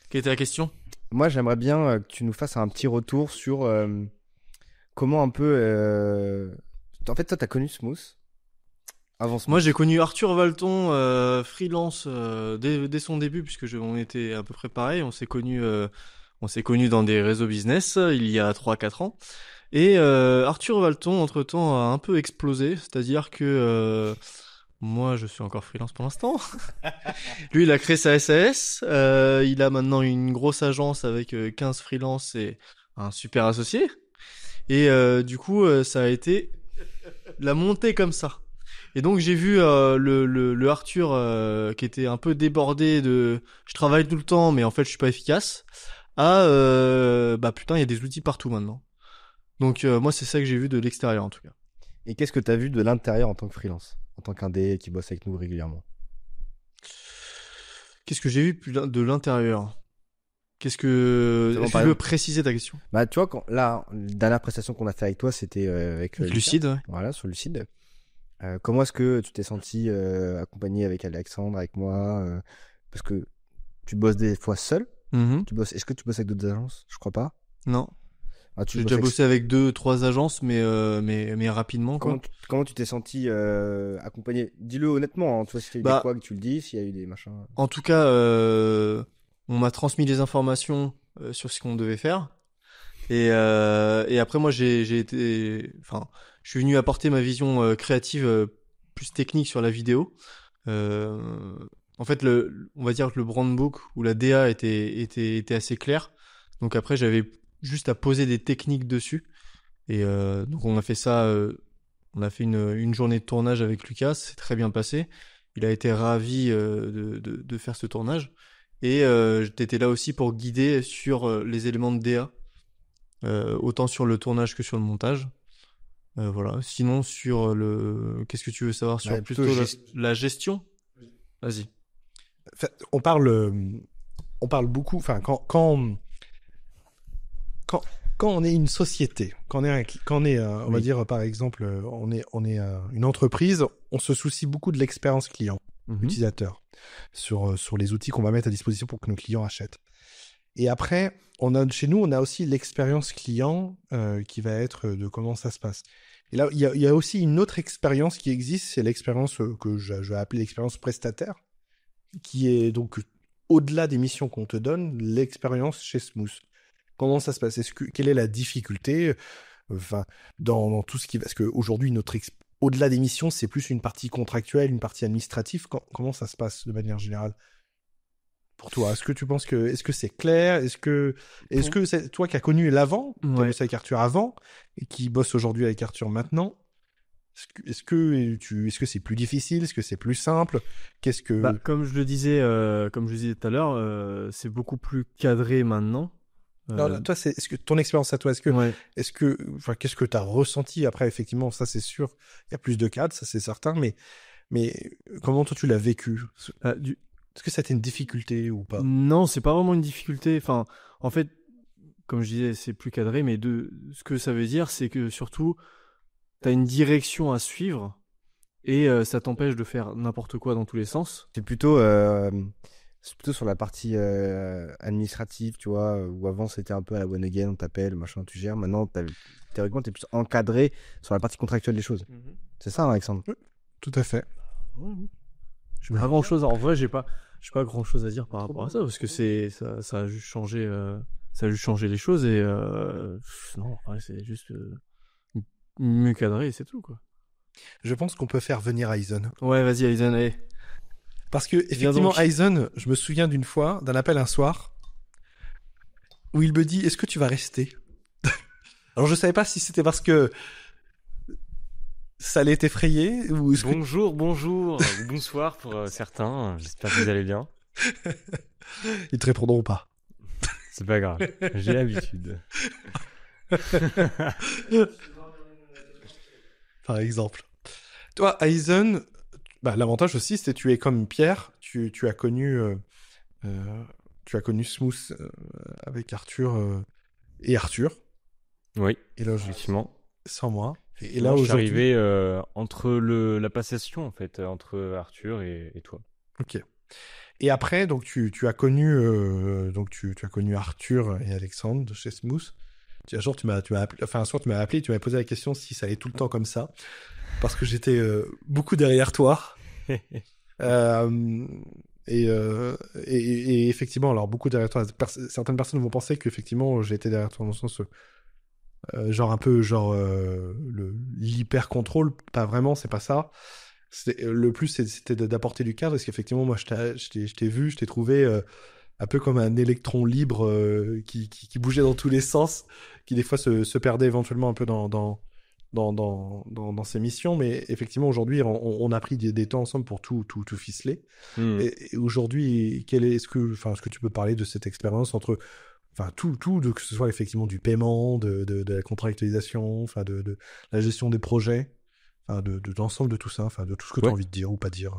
Quelle était la question? Moi, j'aimerais bien que tu nous fasses un petit retour sur comment un peu. En fait, toi, t'as connu Smooth avant Smooth. Moi, j'ai connu Arthur Valton, freelance, dès son début, puisque on était à peu près pareil. On s'est connus dans des réseaux business il y a 3-4 ans. Et Arthur Valton, entre-temps, a un peu explosé. C'est-à-dire que moi, je suis encore freelance pour l'instant. Lui, il a créé sa SAS. Il a maintenant une grosse agence avec 15 freelances et un super associé. Et du coup, ça a été la montée comme ça. Et donc j'ai vu le Arthur qui était un peu débordé de je travaille tout le temps mais en fait je suis pas efficace à bah putain il y a des outils partout maintenant. Donc moi c'est ça que j'ai vu de l'extérieur en tout cas. Et qu'est-ce que t'as vu de l'intérieur en tant que freelance, en tant qu'indé qui bosse avec nous régulièrement? Qu'est-ce que j'ai vu de l'intérieur? Est-ce que tu veux préciser ta question? Bah tu vois la dernière prestation qu'on a fait avec toi c'était avec Lucide. Ouais. Voilà, sur Lucide. Comment est-ce que tu t'es senti accompagné avec Alexandre, avec moi parce que tu bosses des fois seul. Est-ce que tu bosses avec d'autres agences? Je crois pas. Non. J'ai déjà bossé avec 2-3 agences, mais rapidement quoi. Comment tu t'es senti accompagné? Dis-le honnêtement. Hein. Tu vois, s'il y a eu des couacs, tu le dis. S'il y a eu des machins. En tout cas, on m'a transmis les informations sur ce qu'on devait faire. Et après moi je suis venu apporter ma vision créative plus technique sur la vidéo. En fait on va dire que le brand book ou la DA était assez clair. Donc après j'avais juste à poser des techniques dessus. Et donc on a fait ça, on a fait une journée de tournage avec Lucas, c'est très bien passé. Il a été ravi de faire ce tournage. Et t'étais là aussi pour guider sur les éléments de DA. Autant sur le tournage que sur le montage. Voilà. Sinon, sur qu'est-ce que tu veux savoir sur plutôt la gestion? Vas-y. On parle beaucoup. Enfin, quand on est une société, quand on est, on va dire par exemple, on est une entreprise, on se soucie beaucoup de l'expérience client, utilisateur, sur les outils qu'on va mettre à disposition pour que nos clients achètent. Et après, chez nous, on a aussi l'expérience client qui va être de comment ça se passe. Et là, il y a aussi une autre expérience qui existe, c'est l'expérience que je vais appeler l'expérience prestataire, qui est donc au-delà des missions qu'on te donne, l'expérience chez Smooth. Comment ça se passe? Quelle est la difficulté dans tout ce qui va... Parce qu'aujourd'hui, au-delà des missions, c'est plus une partie contractuelle, une partie administrative. Comment ça se passe de manière générale? Pour toi, est-ce que tu penses est-ce que c'est clair? Est-ce que c'est toi qui as connu l'avant, qui as bossé avec Arthur avant et qui bosse aujourd'hui avec Arthur maintenant? Est-ce que c'est plus difficile? Est-ce que c'est plus simple? Comme je le disais tout à l'heure, c'est beaucoup plus cadré maintenant. Non, toi, est-ce que ton expérience à toi, qu'est-ce que tu as ressenti après? Effectivement, ça c'est sûr, il y a plus de cadres, ça c'est certain, mais comment toi tu l'as vécu? Est-ce que ça a été une difficulté ou pas? Non, c'est pas vraiment une difficulté. Enfin, en fait, comme je disais, c'est plus cadré, mais ce que ça veut dire, c'est que surtout, t'as une direction à suivre et ça t'empêche de faire n'importe quoi dans tous les sens. C'est plutôt sur la partie administrative, tu vois, où avant c'était un peu à la one again, on t'appelle, machin, tu gères. Maintenant, théoriquement, t'es plus encadré sur la partie contractuelle des choses. C'est ça, hein, Alexandre? Oui, tout à fait. Je pas grand chose. En vrai, j'ai pas grand chose à dire par rapport à ça parce que ça a juste changé, les choses et non, c'est juste mieux cadré et c'est tout quoi. Je pense qu'on peut faire venir Aizen. Ouais, vas-y Aizen, allez. Parce que effectivement, Aizen, je me souviens d'un appel un soir où il me dit: est-ce que tu vas rester? Alors je savais pas si c'était parce que ça allait t'effrayer ou... Bonjour, bonsoir pour certains. J'espère que vous allez bien. Ils te répondront pas. C'est pas grave, j'ai l'habitude. Par exemple. Toi, Aizen, l'avantage aussi, c'est que tu es comme Pierre. Tu as connu Smooth avec Arthur et Arthur. Oui, et là, effectivement. Sans moi. Et là, je suis arrivé entre la passation, en fait, entre Arthur et toi. Ok. Et après, donc tu as connu tu as connu Arthur et Alexandre de chez Smooth. Un jour, un soir, tu m'as appelé, tu m'as posé la question si ça allait tout le temps comme ça, parce que j'étais beaucoup derrière toi. Et effectivement, alors beaucoup derrière toi. Certaines personnes vont penser qu'effectivement j'étais derrière toi dans le sens l'hyper contrôle. Pas vraiment, c'est pas ça. Le plus, c'était d'apporter du cadre, parce qu'effectivement, moi, je t'ai vu, je t'ai trouvé un peu comme un électron libre qui bougeait dans tous les sens, qui des fois se perdait éventuellement un peu dans ses missions. Mais effectivement, aujourd'hui, on a pris des temps ensemble pour tout ficeler. Et aujourd'hui, est-ce que tu peux parler de cette expérience entre tout, que ce soit effectivement du paiement, de la contractualisation, de la gestion des projets, de l'ensemble de tout ça, de tout ce que tu as envie de dire ou pas dire.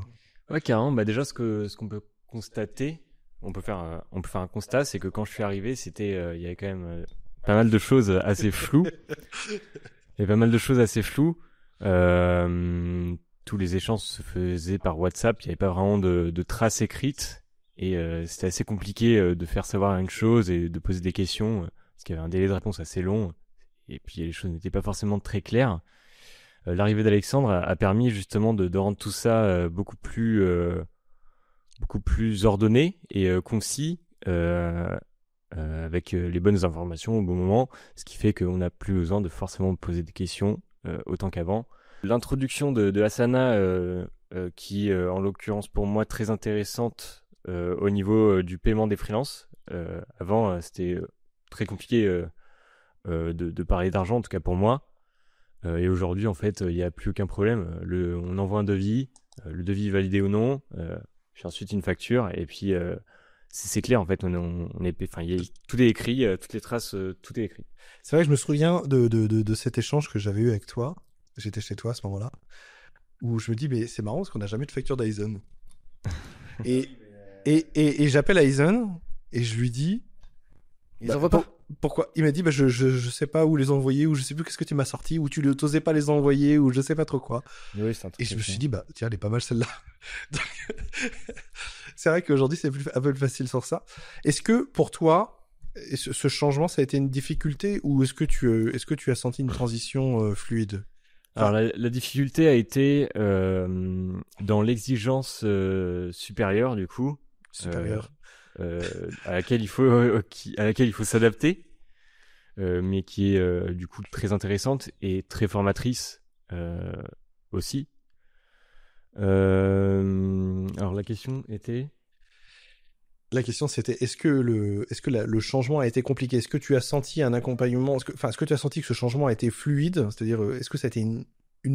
Ouais, carrément. Bah déjà, ce qu'on peut constater, on peut faire un constat, c'est que quand je suis arrivé, il y avait quand même pas mal de choses assez floues. Tous les échanges se faisaient par WhatsApp. Il n'y avait pas vraiment de traces écrites. Et c'était assez compliqué de faire savoir une chose et de poser des questions, parce qu'il y avait un délai de réponse assez long. Et puis les choses n'étaient pas forcément très claires. L'arrivée d'Alexandre a permis justement de rendre tout ça beaucoup plus ordonné et concis, avec les bonnes informations au bon moment, ce qui fait qu'on n'a plus besoin de forcément poser des questions autant qu'avant. L'introduction de Asana, qui en l'occurrence pour moi très intéressante au niveau du paiement des freelances. Avant, c'était très compliqué de parler d'argent, en tout cas pour moi. Et aujourd'hui, en fait, il n'y a plus aucun problème. On envoie un devis, le devis est validé ou non, puis ensuite une facture, et puis c'est clair, en fait. Tout est écrit, toutes les traces, tout est écrit. C'est vrai que je me souviens de cet échange que j'avais eu avec toi. J'étais chez toi à ce moment-là, où je me dis, mais c'est marrant parce qu'on n'a jamais de facture d'Aizen. et j'appelle Aizen et je lui dis, ils envoient pas. Pourquoi? Il m'a dit, je sais pas où les envoyer, ou je sais plus qu'est-ce que tu m'as sorti, ou tu n'osais pas les envoyer, ou je sais pas trop quoi. Oui, et je me suis dit, tiens, elle est pas mal celle-là. C'est vrai qu'aujourd'hui, c'est un peu plus facile sur ça. Est-ce que pour toi, ce changement, ça a été une difficulté, ou est-ce que tu as senti une transition fluide? Alors la difficulté a été dans l'exigence supérieure, du coup. À laquelle il faut s'adapter, mais qui est du coup très intéressante et très formatrice aussi. Alors la question était... La question c'était, est-ce que le changement a été compliqué? Est-ce que tu as senti un accompagnement? Est-ce que tu as senti que ce changement a été fluide? C'est-à-dire, est-ce que ça a été une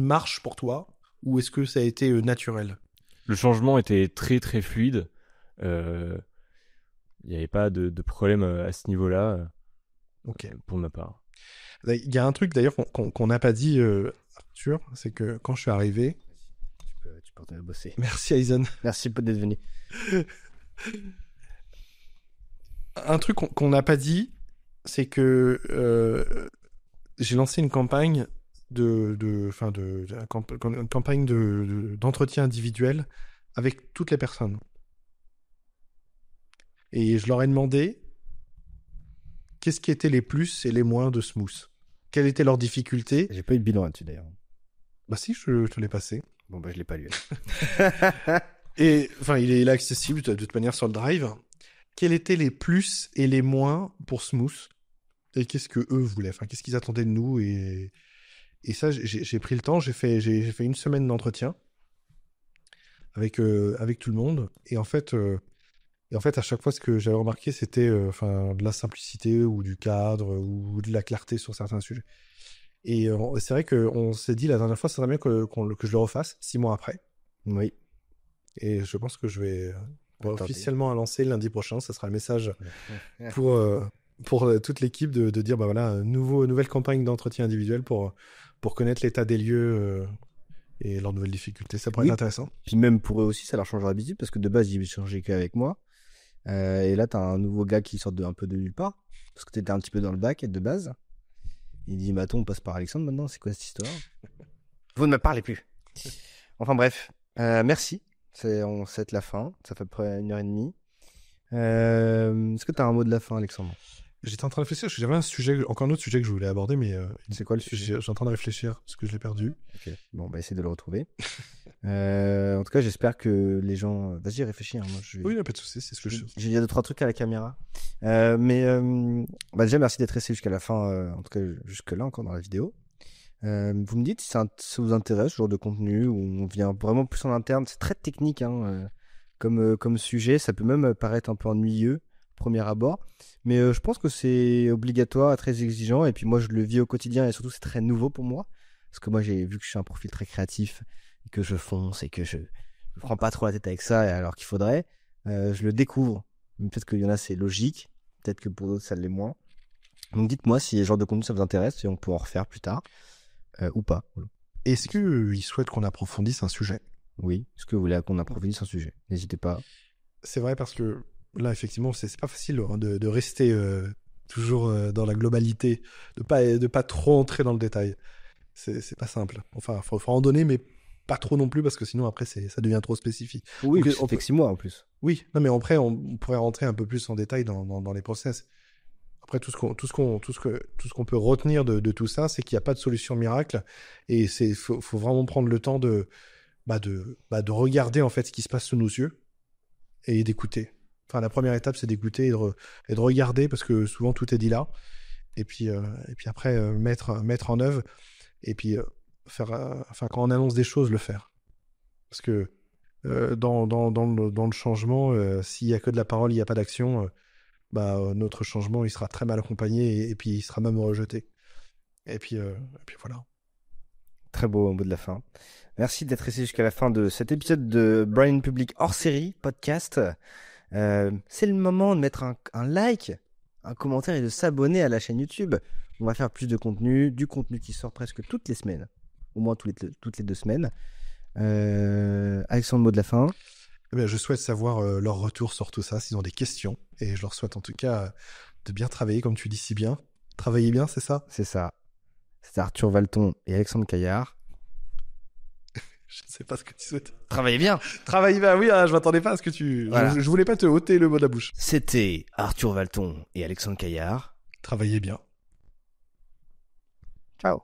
marche pour toi, ou est-ce que ça a été naturel? Le changement était très très fluide. Il n'y avait pas de problème à ce niveau-là, pour ma part. Il y a un truc d'ailleurs qu'on n'a pas dit, Arthur, c'est que quand je suis arrivé... Tu peux retourner bosser. Merci Aizen. Merci d'être venu. Un truc qu'on n'a pas dit, c'est que j'ai lancé une campagne d'entretien individuel avec toutes les personnes. Et je leur ai demandé qu'est-ce qui étaient les plus et les moins de Smooth. Quelles étaient leurs difficultés. J'ai pas eu de bilan là-dessus d'ailleurs. Bah si, je te l'ai passé. Bon je l'ai pas lu. Et il est accessible de toute manière sur le Drive. Quels étaient les plus et les moins pour Smooth, et qu'est-ce que eux voulaient, qu'est-ce qu'ils attendaient de nous, et ça j'ai pris le temps, j'ai fait une semaine d'entretien avec tout le monde, et en fait à chaque fois ce que j'avais remarqué c'était de la simplicité ou du cadre ou de la clarté sur certains sujets. Et c'est vrai qu'on s'est dit la dernière fois, ça serait bien que je le refasse 6 mois après. Oui. Et je pense que je vais officiellement lancer lundi prochain. Ça sera le message pour toute l'équipe de dire nouvelle campagne d'entretien individuel pour connaître l'état des lieux et leurs nouvelles difficultés. Ça pourrait être intéressant. Puis même pour eux aussi, ça leur changera d'habitude, parce que de base, ils échangeaient qu'avec moi. Et là, t'as un nouveau gars qui sort un peu de nulle part, parce que t'étais un petit peu dans le bac de base. Il dit, mais attends, on passe par Alexandre maintenant, c'est quoi cette histoire? Vous ne me parlez plus. Enfin bref, merci C'est la fin. Ça fait à peu près 1h30. Est-ce que tu as un mot de la fin, Alexandre? J'étais en train de réfléchir, parce que j'avais encore un autre sujet que je voulais aborder, mais C'est quoi le sujet? j'ai en train de réfléchir, parce que je l'ai perdu. Ok. Bon, on va essayer de le retrouver. En tout cas, j'espère que les gens... Vas-y, réfléchis. Hein. Moi, Oui, pas de souci, c'est ce que je... Il y a 2-3 trucs à la caméra. Déjà, merci d'être resté jusqu'à la fin, en tout cas jusque-là encore dans la vidéo. Vous me dites si ça vous intéresse, ce genre de contenu, où on vient vraiment plus en interne. C'est très technique comme sujet. Ça peut même paraître un peu ennuyeux, premier abord. Mais je pense que c'est obligatoire, très exigeant. Et puis moi, je le vis au quotidien et surtout, c'est très nouveau pour moi. Parce que moi, j'ai vu que je suis un profil très créatif et que je fonce et que je me prends pas trop la tête avec ça alors qu'il faudrait. Je le découvre. Peut-être qu'il y en a, c'est logique. Peut-être que pour d'autres, ça l'est moins. Donc dites-moi si ce genre de contenu, ça vous intéresse et on peut en refaire plus tard. Ou pas. Voilà. Est-ce qu'il souhaite qu'on approfondisse un sujet? Oui. Est-ce que vous voulez qu'on approfondisse un sujet? N'hésitez pas. C'est vrai parce que là, effectivement, c'est pas facile de rester toujours dans la globalité, de pas trop entrer dans le détail. C'est pas simple. Enfin, faut en donner, mais pas trop non plus parce que sinon après ça devient trop spécifique. Oui, donc, ça fait que 6 mois en plus. Oui, non, mais après on pourrait rentrer un peu plus en détail dans les process. Après tout ce qu'on peut retenir de tout ça, c'est qu'il n'y a pas de solution miracle et faut vraiment prendre le temps de regarder en fait ce qui se passe sous nos yeux et d'écouter. Enfin, la première étape, c'est d'écouter et de regarder parce que souvent tout est dit là. Et puis après mettre en œuvre et puis quand on annonce des choses, le faire. Parce que dans le changement, s'il y a que de la parole, il n'y a pas d'action, notre changement il sera très mal accompagné et puis il sera même rejeté. Et puis voilà. Très beau mot de la fin. Merci d'être resté jusqu'à la fin de cet épisode de Brain Public hors série podcast. C'est le moment de mettre un like, un commentaire et de s'abonner à la chaîne YouTube. On va faire plus de contenu, du contenu qui sort presque toutes les semaines, au moins toutes les 2 semaines. Alexandre, mot de la fin. Eh bien, je souhaite savoir leur retour sur tout ça, s'ils ont des questions. Et je leur souhaite en tout cas de bien travailler, comme tu dis si bien. Travailler bien, c'est ça? C'est ça. C'est Arthur Valton et Alexandre Caillard. Je ne sais pas ce que tu souhaites. Travaillez bien. Travailler bien, oui, je m'attendais pas à ce que tu... Voilà. Je voulais pas te ôter le mot de la bouche. C'était Arthur Valton et Alexandre Caillard. Travailler bien. Ciao.